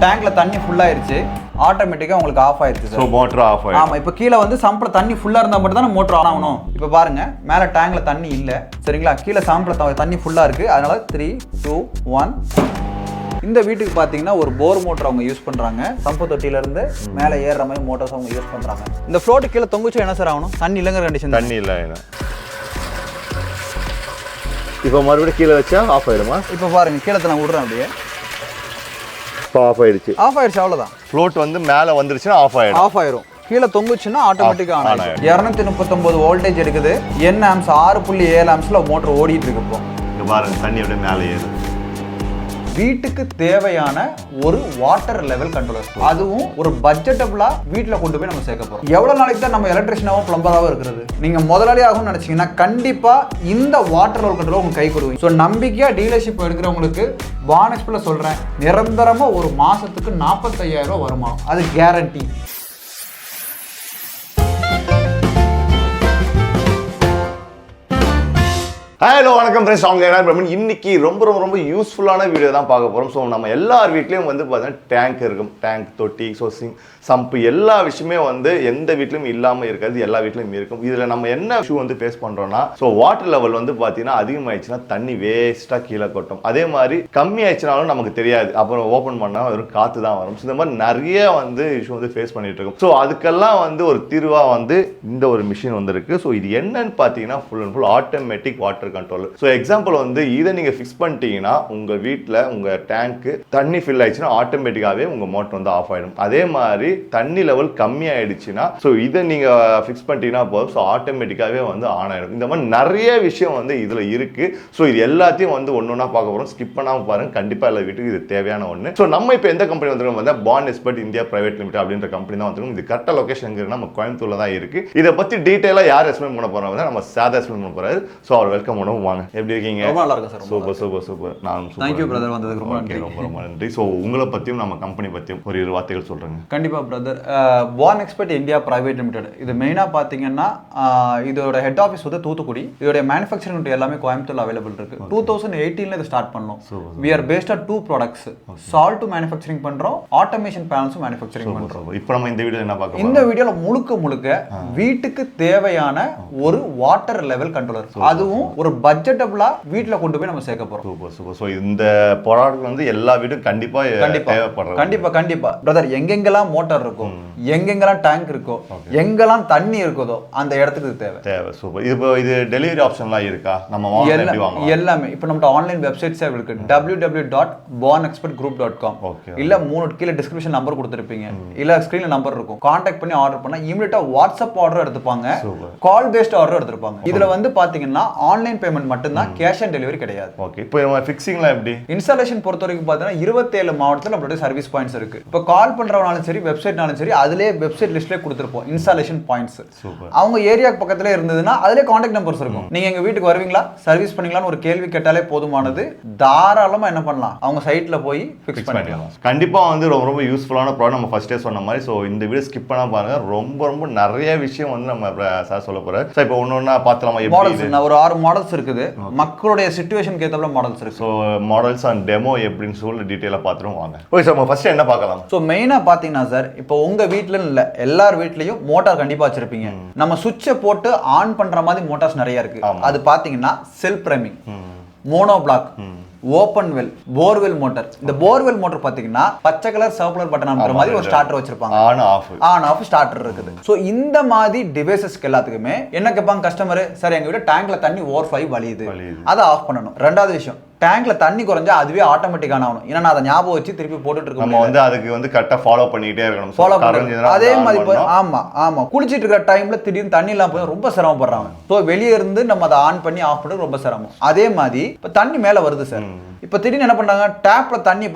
டேங்க்ல தண்ணி ஃபுல் ஆயிருச்சு, ஆட்டோமேட்டிக்கா உங்களுக்கு ஆஃப் ஆயிருச்சு சார். சோ மோட்டர் ஆஃப் ஆயிடும். ஆமா, இப்போ கீழ வந்து சம்பில் தண்ணி ஃபுல்லா இருந்தா மட்டும் தான் மோட்டர் ஆன் ஆகணும். இப்போ பாருங்க, மேல டேங்க்ல தண்ணி இல்ல, சரிங்களா? கீழ சம்பில் தண்ணி ஃபுல்லா இருக்கு. அதனால 3 2 1. இந்த வீட்டுக்கு பாத்தீங்கன்னா ஒரு போர் மோட்டர் அவங்க யூஸ் பண்றாங்க. சம்பு தொட்டில இருந்து மேல ஏறுற மாதிரி மோட்டர்ஸ் அவங்க யூஸ் பண்றாங்க. இந்த ஃப்ளோட் கீழ தொங்குச்சு என்ன சார் ஆகணும்? தண்ணி இல்லங்கிற கண்டிஷன். தண்ணி இல்ல. இப்போ மறுபடியும் கீழே வச்சா ஆஃப் ஆயிடுமா? இப்போ பாருங்க, கீழே நான் விடுறேன், அப்படியே ஆஃப் ஆயிடுச்சு. ஆஃப் ஆயிடுச்சு, அவ்வளவுதான். ஃப்ளோட் வந்து மேல வந்துருச்சுன்னா ஆஃப் ஆயிடும். ஆஃப் ஆயிரும். கீழே தொங்குச்சுன்னா ஆட்டோமேட்டிக்கா ஆன் ஆயிடும். 239 வோல்டேஜ் எடுக்குது. N ஆம்ஸ் 6.7 ஆம்ஸ்ல மோட்டர் ஓடிட்டு இருக்கு. இப்போ இங்க பாருங்க, தண்ணி அப்படியே மேலே ஏறுது. வீட்டுக்கு தேவையான ஒரு வாட்டர் லெவல் கண்ட்ரோலர், அதுவும் ஒரு பட்ஜெட்டபிளா வீட்டில் கொண்டு போய் நம்ம சேர்க்க போறோம். எவ்வளவு நாளைக்கு தான் நம்ம எலக்ட்ரிஷியனாவும் பிளம்பராகவும் இருக்கிறது? நீங்க முதலாளி ஆகும்னு நினைச்சீங்கன்னா கண்டிப்பா இந்த வாட்டர் லெவல் கண்ட்ரோலர் உங்களுக்கு கை கொடுக்கும். ஸோ நம்பிக்கையா டீலர்ஷிப் எடுக்கிறவங்களுக்கு பான் எக்ஸ்பில் சொல்றேன், நிரந்தரமா ஒரு மாசத்துக்கு 45,000 ரூபாய் வருமானம், அது கேரண்டி. ஹலோ வணக்கம் ஃப்ரெண்ட்ஸ், அவங்க இன்னைக்கு ரொம்ப யூஸ்ஃபுல்லான வீடியோ தான் பார்க்க போகிறோம். ஸோ நம்ம எல்லார் வீட்லேயும் வந்து பார்த்தீங்கன்னா டேங்க் இருக்கும், டேங்க் தொட்டி, ஸோ சம்பு, எல்லா விஷயமே வந்து எந்த வீட்லையும் இல்லாமல் இருக்காது, எல்லா வீட்லையும் இருக்கும். இதில் நம்ம என்ன இஷ்யூ வந்து ஃபேஸ் பண்ணுறோம்னா, ஸோ வாட்டர் லெவல் வந்து பார்த்தீங்கன்னா அதிகமாகிடுச்சுன்னா தண்ணி வேஸ்ட்டாக கீழே கொட்டும். அதே மாதிரி கம்மி ஆயிடுச்சுனாலும் நமக்கு தெரியாது, அப்புறம் ஓப்பன் பண்ணால் வெறும் காற்று தான் வரும். ஸோ இந்த மாதிரி நிறைய வந்து இஷ்யூ வந்து ஃபேஸ் பண்ணிட்டு இருக்கோம். ஸோ அதுக்கெல்லாம் வந்து ஒரு தீர்வாக வந்து இந்த ஒரு மிஷின் வந்துருக்கு. ஸோ இது என்னன்னு பார்த்தீங்கன்னா full and full automatic water control. So example வந்து இதை நீங்க ஃபிக்ஸ் பண்ணிட்டீங்கன்னா உங்க வீட்டில் உங்க டேங்க் தண்ணி ஃபில் ஆயிடுச்சுன்னா ஆட்டோமேட்டிக்காவே உங்க மோட்டர் வந்து ஆஃப் ஆயிடும். அதே மாதிரி தண்ணி லெவல் கம்மி ஆயிடுச்சுன்னா ஸோ இதை நீங்க ஃபிக்ஸ் பண்ணிட்டீங்கன்னா போதும், ஸோ ஆட்டோமேட்டிக்காவே வந்து ஆன் ஆயிடும். இந்த மாதிரி நிறைய விஷயம் வந்து இதுல இருக்கு. ஸோ இது எல்லாத்தையும் வந்து ஒன்னொன்னா பார்க்க போறோம். ஸ்கிப் பண்ணாம பாருங்க, கண்டிப்பா எல்லா வீட்டுக்கு இது தேவையான ஒன்று. ஸோ நம்ம இப்போ எந்த கம்பெனி வந்துருக்கோம் வந்து பான் எக்ஸ்பர்ட் இந்தியா பிரைவேட் லிமிடெட் அப்படின்ற கம்பெனி தான் வந்துருக்கும். இது கரெக்டாக லொகேஷன் எங்க நம்ம கோயம்புத்தூர்ல தான் இருக்கு. இதை பத்தி டீட்டெயிலா யார் எக்ஸ்பிளைன் பண்ண போறாங்க, நம்ம சாதா எக்ஸ்பிளைன் பண்ண போறாரு. ஸோ அவர் வெல்கம் பண்ணுவோம். வாங்க, எப்படி இருக்கீங்க? ரொம்ப நல்லா இருக்கு சார். சூப்பர். நான் சூப்பர். தேங்க் யூ பிரதர், வந்ததுக்கு ரொம்ப நன்றி. ஸோ உங்களை பத்தியும் நம்ம கம்பெனி பத்தியும் ஒரு இரு வார்த்தைகள் சொல்றேங்க. கண்டிப்பா பிரதர். பான் எக்ஸ்பர்ட் இந்தியா பிரைவேட் லிமிடெட், இது மெயினா பாத்தீங்கன்னா இதோட ஹெட் ஆஃபீஸ் வந்து தூத்துக்குடி. இதோட மேனுஃபேக்சரிங் எல்லாமே கோயம்புத்தூர்ல அவைலபிள் இருக்கு. 2018 இது ஸ்டார்ட் பண்ணோம். we are based on 2 products, salt manufacturing பண்றோம், ஆட்டோமேஷன் பேனல்ஸ் மேனுஃபேக்சரிங் பண்றோம். இப்போ நம்ம இந்த வீடியோல என்ன பார்க்க போறோம்? இந்த வீடியோல முழுக்க வீட்டுக்கு தேவையான ஒரு வாட்டர் லெவல் கண்ட்ரோலர், அதுவும் ஒரு பட்ஜெட்டபிளா வீட்ல கொண்டு போய் நம்ம சேர்க்க போறோம். சூப்பர். ஸோ இந்த ப்ராடக்ட் வந்து எல்லா வீடும் கண்டிப்பா தேவைப்படுறது. கண்டிப்பா பிரதர். எங்கெங்கெல்லாம் மோட்டார் இருக்கோ, எங்கெங்கெல்லாம் டேங்க் இருக்கோ, எங்கெல்லாம் தண்ணி இருக்குதோ அந்த இடத்துக்கு தேவை. சூப்பர். இது டெலிவரி ஆப்ஷன்லாம் இருக்கா? நம்ம எல்லாமே இப்போ நம்ம ஆன்லைன் வெப்சைட்ஸ் இருக்கு, www.bonexpertgroup.com. இல்ல 3 கீழ டிஸ்கிரிப்ஷன் நம்பர் கொடுத்திருப்பீங்க, இல்ல ஸ்கிரீன்ல நம்பர் இருக்கும். கான்டாக்ட் பண்ணி ஆர்டர் பண்ணா இமிடியேட்டா வாட்ஸ்அப் ஆர்டர் எடுத்துப்பாங்க, கால் பேஸ்ட் ஆர்டர் எடுத்துப்பாங்க. இதுல வந்து பாத்தீங்கன்னா ஆன்லைன் பேமெண்ட் மட்டும் தான், கேஷ் ஆன் டெலிவரி கிடையாது. ஓகே. இப்போ ஃபிக்ஸிங்லாம் எப்படி? இன்ஸ்டாலேஷன் பொறுத்த வரைக்கும் பாத்தீங்கன்னா 27 மாவட்டத்துல நம்மளோட சர்வீஸ் பாயிண்ட்ஸ் இருக்கு. இப்போ கால் பண்றவனாலும் சரி, வெப்சைட்னாலும் சரி, அதுலயே வெப்சைட் லிஸ்ட்லயே கொடுத்திருப்போம் இன்ஸ்டாலேஷன் பாயிண்ட்ஸ். அவங்க ஏரியாக்கு பக்கத்துல இருந்ததுன்னா அதுலயே கான்டாக்ட் நம்பர்ஸ் இருக்கும். நீங்க எங்க வீட்டுக்கு வருவீங்களா, சர்வீஸ் பண்ணீங்களான்னு ஒரு கேள்வி கேட்டாலே போதுமானது. தாராளமா என்ன பண்ணலாம், அவங்க சைட்ல போய் ஃபிக்ஸ் பண்ணிக்கலாம். கண்டிப்பா வந்து ரொம்ப யூஸ்ஃபுல்லான ப்ராடக்ட். நம்ம ஃபர்ஸ்டே சொன்ன மாதிரி. ஸோ இந்த வீடியோ ஸ்கிப் பண்ணா பாருங்க, ரொம்ப நிறைய விஷயம் வந்து நம்ம சார் சொல்ல போறாரு. ஸோ இப்போ ஒன்னொன்னா பார்த்தலாமா? மாடல்ஸ் ஒரு 6 மாடல்ஸ் இருக்குது, மக்களுடைய சிச்சுவேஷனுக்கு ஏற்றபடி மாடல்ஸ் இருக்கு. ஸோ மாடல்ஸ் அண்ட் டெமோ எப்படின்னு சொல்லி டீட்டெயிலாக பார்த்துருவோம். வாங்க. ஓகே சார், நம்ம ஃபர்ஸ்ட் என்ன பார்க்கலாம்? ஸோ மெயினாக பார்த்தீங்கன்னா சார், இப்போ உங்க வீட்டில் இல்லை, எல்லார் வீட்லையும் மோட்டார் கண்டிப்பாக வச்சிருப்பீங்க. நம்ம சுவிட்சை போட்டு ஆன் பண்ற மாதிரி மோட்டார்ஸ் நிறைய இருக்கு. அது பார்த்தீங்கன்னா self priming, mono block, open well, borewell motor. இந்த போர்வெல் மோட்டார் பாத்தீங்கன்னா பச்சை கலர் சிவப்பு கலர் பட்டன் அமுக்குற மாதிரி ஒரு ஸ்டார்டர் வச்சிருப்பாங்க. ஆன் ஆஃப் ஸ்டார்டர் இருக்குது. சோ இந்த மாதிரி டிவைசஸ்க்கு எல்லாத்துக்குமே என்ன கேட்பாங்க கஸ்டமர், சார் எங்க வீட்ல டேங்க்ல தண்ணி ஓவர்ஃப்ளோ வலியுது, அதை ஆஃப் பண்ணணும். ரெண்டாவது விஷயம், டேங்க்ல தண்ணி குறைஞ்சா அதுவே ஆட்டோமேட்டிக்கான ஆகணும். ஏன்னா நான் அதை ஞாபகம் வச்சு திருப்பி போட்டுட்டு இருக்கோம். நம்ம வந்து அதுக்கு வந்து கரெக்டா ஃபாலோ பண்ணிட்டே இருக்கணும். ஃபாலோ பண்ணணும். அதே மாதிரி ஆமா குளிச்சிட்டு இருக்கிற டைம்ல திடீர்னு தண்ணி இல்லாம போய் ரொம்ப சிரமப்படுறாங்க. ஸோ வெளியே இருந்து நம்ம அதை ஆன் பண்ணி ஆஃப் பண்ணி ரொம்ப சிரமம். அதே மாதிரி இப்ப தண்ணி மேல வருது சார், இப்ப திடீர்னு என்ன பண்றாங்க, டேப்ல தண்ணி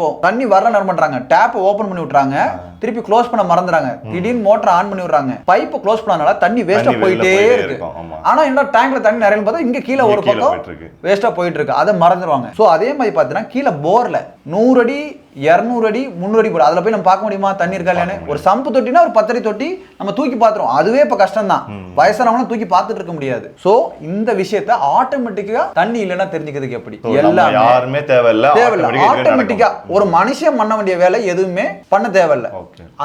வரல என்ன பண்றாங்க, டேப் ஓபன் பண்ணி விட்டுறாங்க, திருப்பி க்ளோஸ் பண்ண மறந்துறாங்க, திடீர்னு மோட்டர் ஆன் பண்ணி விடுறாங்க, பைப் க்ளோஸ் பண்ணனால தண்ணி வேஸ்டா போயிட்டே இருக்கு. ஆனா என்ன டேங்க்ல தண்ணி நிறைய பார்த்தா இங்க கீழே ஒரு பக்கம் வேஸ்டா போயிட்டு இருக்கு, அதை மறந்துடுவாங்க. சோ அதே மாதிரி பாத்தீங்கன்னா கீழே போர்ல 100 அடி 200 அடி 300 அடி போடும். அதுல போய் நம்ம பார்க்க முடியுமா தண்ணி இருக்கா இல்லையானு? ஒரு சம்பு தொட்டினா ஒரு 10 அடி தொட்டி நம்ம தூக்கி பார்த்துரும். அதுவே இப்ப கஷ்டம் தான். வயசானவங்க தூக்கி பார்த்துட்டு இருக்க முடியாது. சோ இந்த விஷயத்தை ஆட்டோமேட்டிக்கா தண்ணி இல்லைன்னா தெரிஞ்சுக்கிறதுக்கு எப்படி எல்லாம் யாருமே தேவையில்ல, ஆட்டோமேட்டிக்கா ஒரு மனுஷன் பண்ண வேண்டிய வேலை எதுவுமே பண்ண தேவையில்ல.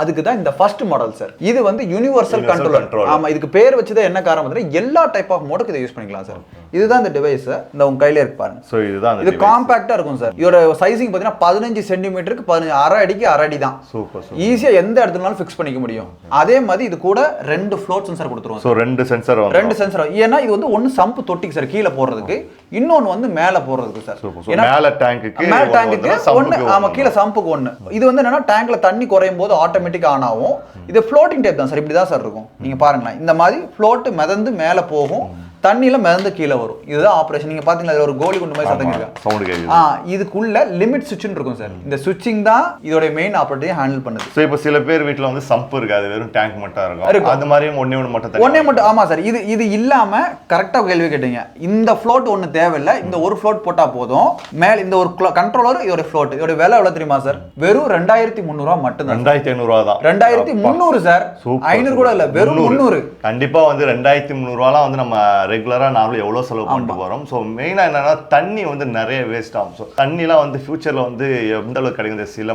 அதுக்கு தான் இந்த ஃபர்ஸ்ட் மாடல் சார். இது வந்து யூனிவர்சல் கண்ட்ரோலர். ஆமா, இதுக்கு பேர் வச்சது என்ன காரணம், எல்லா டைப் ஆஃப் மோடுக்கு இதை யூஸ் பண்ணிக்கலாம் சார். இதுதான் இந்த டிவைஸ். இந்த உங்க கையில இருக்கு பாருங்க. சோ இதுதான் இது காம்பாக்ட்டா இருக்கும் சார். இதோட சைசிங் பாத்தீங்கன்னா 15 சென்டிமீட்டருக்கு 1.5 அடிக்கு 1.5 அடி தான். சூப்பர். ஈஸியா எந்த இடத்துலனாலும் ஃபிக்ஸ் பண்ணிக்க முடியும். அதே மாதிரி இது கூட 2 ஃப்ளோட் சென்சார் கொடுத்துருவோம். சோ 2 சென்சார் ஏன்னா இது வந்து ஒன்னு சம்பு தொட்டிக்கு சார் கீழே போடுறதுக்கு, இன்னொன்னு வந்து மேல போடுறதுக்கு சார். மேல டேங்குக்கு ஒன்னு, ஆமா, கீழே சம்புக்கு ஒன்னு. இது வந்து என்னன்னா டேங்க்ல தண்ணி குறையும் போது ஆட்டோமேட்டிக் ஆன் ஆகும். இது ஃப்ளோட்டிங் டைப் தான் சார். இப்படிதான் சார் இருக்கும். நீங்க பாருங்களேன், இந்த மாதிரி ஃப்ளோட் மிதந்து மேல போகும், தண்ணியில மிதந்து கீழே வரும். இதுதான் ஆபரேஷன். நீங்க பாத்தீங்கன்னா ஒரு கோலி குண்டு மாதிரி சத்தம் கேட்குது. இதுக்குள்ள லிமிட் சுவிட்ச் இருக்கும் சார். இந்த சுவிட்சிங் தான் இதோட மெயின் ஆபரேட்டிங் ஹேண்டில் பண்ணுது. சோ இப்போ சில பேர் வீட்ல வந்து சம்ப் இருக்காது, வெறும் டேங்க் மட்டும் இருக்கும். அந்த மாதிரி ஒண்ணே மட்டும் ஆமா சார். இது இல்லாம கரெக்டா கேள்வி கேட்டீங்க. இந்த ஃப்ளோட் ஒண்ணு தேவையில்லை. இந்த ஒரு ஃப்ளோட் போட்டா போதும். மேல இந்த ஒரு கண்ட்ரோலர், இதோட ஃப்ளோட். இதோட விலை எவ்வளவு தெரியுமா சார்? வெறும் 2300 ரூபாய் மட்டும் தான். 2500 தான். 2300 சார். 500 கூட இல்ல, வெறும் 300. கண்டிப்பா வந்து 2300 ரூபாய்லாம் வந்து நம்ம ரெகுலரா நாமளும் எவ்வளவு செலவு பண்ணிட்டு போறோம். ஸோ மெயினா என்னன்னா தண்ணி வந்து நிறைய வேஸ்ட் ஆகும். ஸோ தண்ணிலாம் வந்து ஃபியூச்சர்ல வந்து எந்த அளவுக்கு கிடைக்குது, சில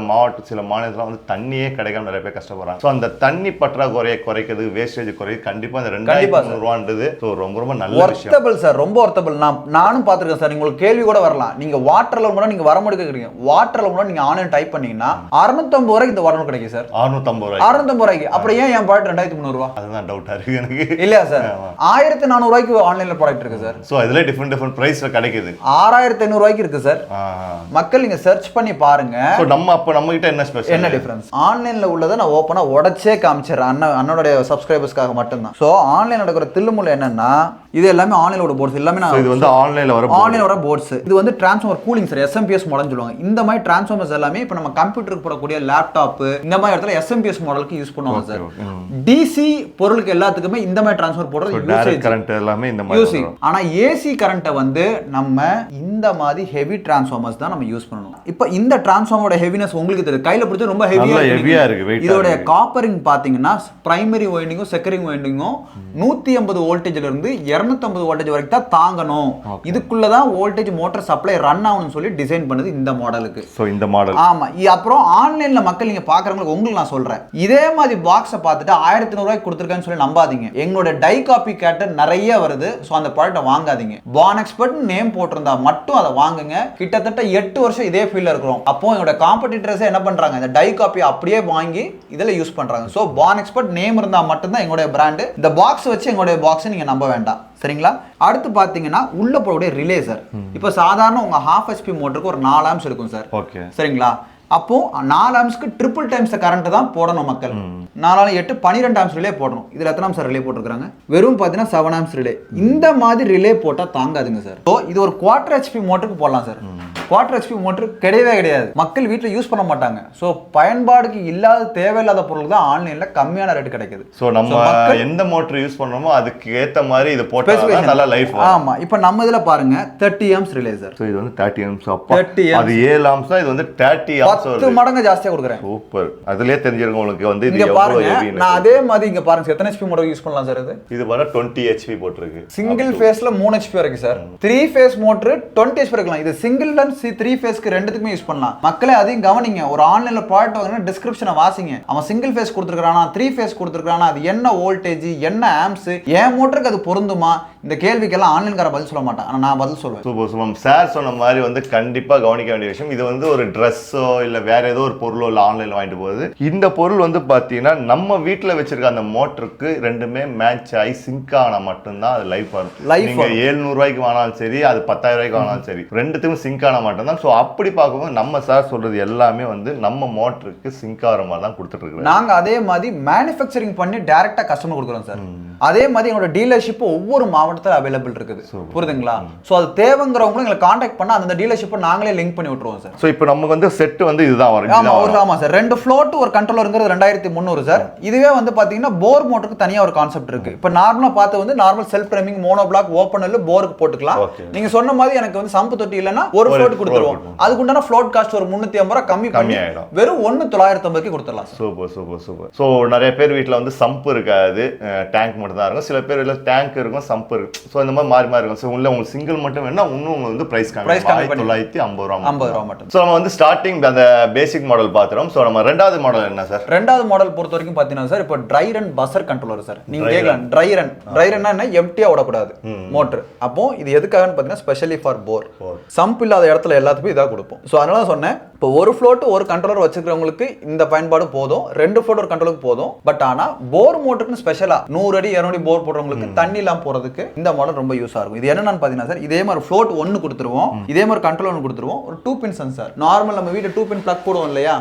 மாநிலத்துல வந்து தண்ணியே கிடைக்காம நிறைய பேர் கஷ்டப்படுறாங்க. ஸோ அந்த தண்ணி பற்றாக்குறையை குறைக்கிறது, வேஸ்டேஜ் குறையுது. கண்டிப்பா அந்த 2300 ரூபான்றது ரொம்ப நல்ல விஷயம். ஒர்த்தபிள் சார், ரொம்ப ஒர்த்தபிள். நானும் பார்த்துருக்கேன் சார். உங்களுக்கு கேள்வி கூட வரலாம், நீங்க வாட்டர்ல கூட நீங்க வர முடியும். வாட்டர்ல கூட நீங்க ஆன்லைன் டைப் பண்ணீங்கன்னா 650 ரூபாய்க்கு இந்த வாட்டர் கிடைக்கும் சார். 650 ரூபாய்க்கு. அப்புறம் ஏன் என் ப்ராடக்ட் 2300 ரூபாய்? அதுதான் டவுட்டா இருக்கு எனக்கு. இல்லையா சார்? 1400 ரூபாய்க்கு ஆன்லைன்ல ப்ராடக்ட் இருக்கு சார். சோ அதுல டிஃபரண்ட் பிரைஸ்ல கிடைக்குது. 6500 ரூபாய்க்கு இருக்கு சார். மக்கள் நீங்க சர்ச் பண்ணி பாருங்க. சோ நம்ம கிட்ட என்ன ஸ்பெஷல், என்ன டிஃபரன்ஸ்? ஆன்லைன்ல உள்ளத நான் ஓபனா உடைச்சே காமிச்சறேன் அண்ணனோட சப்ஸ்கிரைபர்ஸ்க்காக மட்டும் தான். சோ ஆன்லைன்ல நடக்கிற தில்லுமுள்ள என்னன்னா, இது எல்லாமே ஆன்லைனோட போர்ட்ஸ் எல்லாமே நான் இது வந்து ஆன்லைன்ல வர போர்ட்ஸ். இது வந்து டிரான்ஸ்ஃபார்மர் கூலிங் சார், SMPS மாடல்னு சொல்லுவாங்க. இந்த மாதிரி டிரான்ஸ்ஃபார்மர்ஸ் எல்லாமே இப்ப நம்ம கம்ப்யூட்டருக்கு போடக்கூடிய லேப்டாப் இந்த மாதிரி இடத்துல SMPS மாடலுக்கு யூஸ் பண்ணுவாங்க சார். DC பொருளுக்கு எல்லாத்துக்குமே இந்த மாதிரி டிரான்ஸ்ஃபார்மர் போடுறது யூசேஜ் கரண்ட் எல்லாமே இந்த மாதிரி. ஆனா AC கரண்ட்டை வந்து நம்ம இந்த மாதிரி ஹெவி டிரான்ஸ்ஃபார்மர்ஸ் தான் நம்ம யூஸ் பண்ணணும். இப்போ இந்த டிரான்ஸ்ஃபார்மரோட ஹெவினஸ் உங்களுக்கு தெரியும். கையில பிடிச்சா ரொம்ப ஹெவியா இருக்கு. இதோட காப்பரிங் பாத்தீங்கன்னா பிரைமரி வைண்டிங்கும் செகண்டரி வைண்டிங்கும் 150 வோல்டேஜ்ல இருந்து 250 வோல்டேஜ் வரைக்கும் தான் தாங்கணும். இதுக்குள்ளதான் வோல்டேஜ் மோட்டார் சப்ளை ரன் ஆகணும்னு சொல்லி டிசைன் பண்ணது இந்த மாடலுக்கு. சோ இந்த மாடல். ஆமா. அப்புறம் ஆன்லைன்ல மக்கள் நீங்க பாக்குறவங்களுக்கு உங்களுக்கு நான் சொல்றேன், இதே மாதிரி பாக்ஸை பார்த்துட்டு 1100 ரூபாய்க்கு கொடுத்துருக்கேன்னு சொல்லி நம்பாதீங்க. எங்களோட டை காப்பி கேட்டு நிறைய வருது. சோ அந்த ப்ராடக்ட்டை வாங்காதீங்க. பான் எக்ஸ்பர்ட் நேம் போட்டிருந்தா மட்டும் அதை வாங்குங்க. கிட்டத்தட்ட 8 வருஷம் இதே ஃபீல்ட்ல இருக்கிறோம். அப்போ எங்களோட காம்படிட்டர்ஸ் என்ன பண்றாங்க, இந்த டை காப்பி அப்படியே வாங்கி இதுல யூஸ் பண்றாங்க. சோ பான் எக்ஸ்பர்ட் நேம் இருந்தா மட்டும் தான் எங்களுடைய பிராண்ட். இந்த பாக்ஸ் வச்சு எங்களுடைய பாக்ஸ் நீங்க நம்ப வேண்டாம். சரிங்களா? அடுத்து பாத்தீங்கன்னா உள்ள போடக்கூடிய ரிலே சார். இப்போ சாதாரண உங்க 1/2 HP மோட்டருக்கு ஒரு 4 ஆம்ஸ் இருக்கும் சார். ஓகே. சரிங்களா? அப்போ 4 ஆம்ஸ்க்கு ட்ரிபிள் டைம்ஸ் கரண்ட் தான் போடணும் மக்கள். 4 8 12 ஆம்ஸ் ரிலே போடணும். இதுல எத்தனை ஆம்ஸ் ரிலே போட்டுருக்காங்க? வெறும் பாத்தீங்கன்னா 7 ஆம்ஸ் ரிலே. இந்த மாதிரி ரிலே போட்டா தாங்காதுங்க சார். ஸோ இது ஒரு 1/4 HP மோட்டருக்கு போடலாம் சார். 1/4 HP மோட்டர் கிடையாது. மக்கள் வீட்டில் யூஸ் பண்ண மாட்டாங்க. ஸோ பயன்பாடுக்கு இல்லாத தேவையில்லாத பொருள் தான் ஆன்லைன்ல கம்மியான ரேட் கிடைக்குது. ஸோ நம்ம எந்த மோட்டர் யூஸ் பண்றோமோ அதுக்கு ஏத்த மாதிரி இது போட்டா நல்ல லைஃப். ஆமா. இப்போ நம்ம இதுல பாருங்க 30 ஆம்ஸ் ரிலே சார். ஸோ இது வந்து 30 ஆம்ஸ். அப்போ அது 7 ஆம்ஸ் தான். இது வந்து 30 ஆம்ஸ். 10 மடங்கு ஜாஸ்தியா கொடுக்குறேன். சூப்பர். அதுலயே தெரிஞ்சிருக்கும் உங்களுக்கு வந்து இது எவ்வளவு ஹெவி. நான் அதே மாதிரி இங்க பாருங்க எத்தனை HP மோட்டர் யூஸ் பண்ணலாம் சார். இது வர 20 HP போட்டுருக்கு. சிங்கிள் ஃபேஸ்ல 3 HP வரைக்கும் சார். 3 ஃபேஸ் மோட்டர் 20 HP இருக்கலாம். இது சிங்கிள் அண்ட் 3 ஃபேஸ்க்கு ரெண்டுத்துக்குமே யூஸ் பண்ணலாம். மக்களே அதையும் கவனிங்க. ஒரு ஆன்லைன்ல ப்ராடக்ட் வாங்கினா டிஸ்கிரிப்ஷனை வாசிங்க. அவன் சிங்கிள் ஃபேஸ் கொடுத்துருக்கானா 3 ஃபேஸ் கொடுத்துருக்கானா, அது என்ன வோல்டேஜ் என்ன ஆம்ஸ், என் மோட்டருக்கு அது பொருந்துமா, இந்த கேள்விக்கெல்லாம் ஆன்லைன்கார பதில் சொல்ல மாட்டான். ஆனா நான் பதில் சொல்லுவேன். சூப்பர். சார் சொன்ன மாதிரி வந்து கண்டிப்பா கவனிக்க வேண்டிய விஷயம். இது வந்து ஒரு ட்ரெஸ்ஸோ இல்ல வேற ஏதோ ஒரு பொருளோ இல்ல ஆன்லைன்ல வாங்கிட்டு போகுது. இந்த பொருள் வந்து பாத்தீங்கன்னா நம்ம வீட்டுல வச்சிருக்க அந்த மோட்டருக்கு ரெண்டுமே மேட்ச் ஆகி சிங்க் ஆனா மட்டும்தான் அது லைஃப் வரும். நீங்க 700 ரூபாய்க்கு வாங்கினாலும் சரி, அது 10,000 ரூபாய்க்கு வாங்கினாலும் சரி, ரெண்டுத்துக்கும் சிங்க் ஆனா மட்டும்தான். ஸோ அப்படி பார்க்கும்போது நம்ம சார் சொல்றது எல்லாமே வந்து நம்ம மோட்டருக்கு சிங்க் ஆகிற மாதிரி தான் கொடுத்துட்டு இருக்கோம். நாங்க அதே மாதிரி மேனுஃபேக்சரிங் பண்ணி டைரக்டா கஸ்டமர் கொடுக்குறோம் சார். அதே மாதிரி எங்களோட டீலர்ஷிப் ஒவ்வொரு மாவட்டத்தில் அவைலபிள் இருக்குது, புரியுதுங்களா? ஸோ அது தேவைங்கிறவங்களும் எங்களை காண்டாக்ட் பண்ணா அந்த டீலர்ஷிப்பை நாங்களே லிங்க் பண்ணி விட்டுருவோம் சார். ஸோ இப்போ நமக்கு வந்து செட் வந்து இதுதான் வரும். ஆமா சார், 2 ஃப்ளோட் ஒரு கண்ட்ரோலருங்கிறது 2300 சார். இதுவே வந்து பாத்தீங்கன்னா போர் மோட்டருக்கு தனியா ஒரு கான்செப்ட் இருக்கு. இப்போ நார்மலா பார்த்து வந்து normal self framing mono block ஓப்பனர்ல போருக்கு போட்டுக்கலாம். நீங்க சொன்ன மாதிரி எனக்கு வந்து சம்பு தொட்டி இல்லைன்னா ஒரு ஃப்ளோட் கொடுத்துருவோம். அதுக்குண்டான ஃப்ளோட் காஸ்ட் ஒரு 350 ரூபாய் கம்மி பண்ணி வெறும் 1950க்கு கொடுத்துடலாம். Super super super. ஸோ நிறைய பேர் வீட்டில் வந்து சம்பு இருக்காது, டேங்க் மட்டும் தான் இருக்கும். சில பேர் வீட்டில் டேங்க் இருக்கும், சம்பு இருக்கும். ஸோ இந்த மாதிரி மாறி மாறி இருக்கும். ஸோ உள்ள உங்களுக்கு சிங்கிள் மட்டும் வேணா இன்னும் உங்களுக்கு வந்து பிரைஸ் கம்மி 950 ரூபா மட்டும். ஸோ நம்ம வந்து ஸ்டார்டிங் அந்த பேசிக் மாடல் பார்த்துறோம். ஸோ நம்ம ரெண்டாவது மாடல் என்ன சார்? ரெண்டாவது மாடல் பொறுத்த வரைக்கும் பார்த்தீங்கன்னா சார், இப்போ try run buzzer controller sir. நீங்க கேட்கலாம் ட்ரை ரன்னா என்ன, எம்டியா விடக்கூடாது மோட்டர். அப்போ இது எதுக்காகன்னு பார்த்தீங்கன்னா ஸ்பெஷலி ஃபார் போர். சம்ப் இல்லாத இடத்துல எல்லாத்துக்கும் இதாக கொடுப்போம். ஸோ அதனால சொன்னேன், இப்போ ஒரு ஃப்ளோட் ஒரு கண்ட்ரோலர் வச்சுக்கிறவங்களுக்கு இந்த பயன்பாடு போதும், 2 ஃப்ளோட் ஒரு கண்ட்ரோலுக்கு போதும். பட் ஆனா போர் மோட்டருக்கு ஸ்பெஷலா 100 அடி 200 அடி போர் போடுறவங்களுக்கு தண்ணி இல்லாம போறதுக்கு இந்த மாடல் ரொம்ப யூஸ் ஆகும். இது என்னன்னு பாத்தீங்கன்னா சார், இதே மாதிரி ஃப்ளோட் 1 கொடுத்துருவோம், இதே மாதிரி கண்ட்ரோலர் 1 கொடுத்துருவோம், ஒரு 2 பின் சென்சார். நார்மல் நம்ம வீட்டு 2 பின் பிளக் போடுவோம் இல்லையா,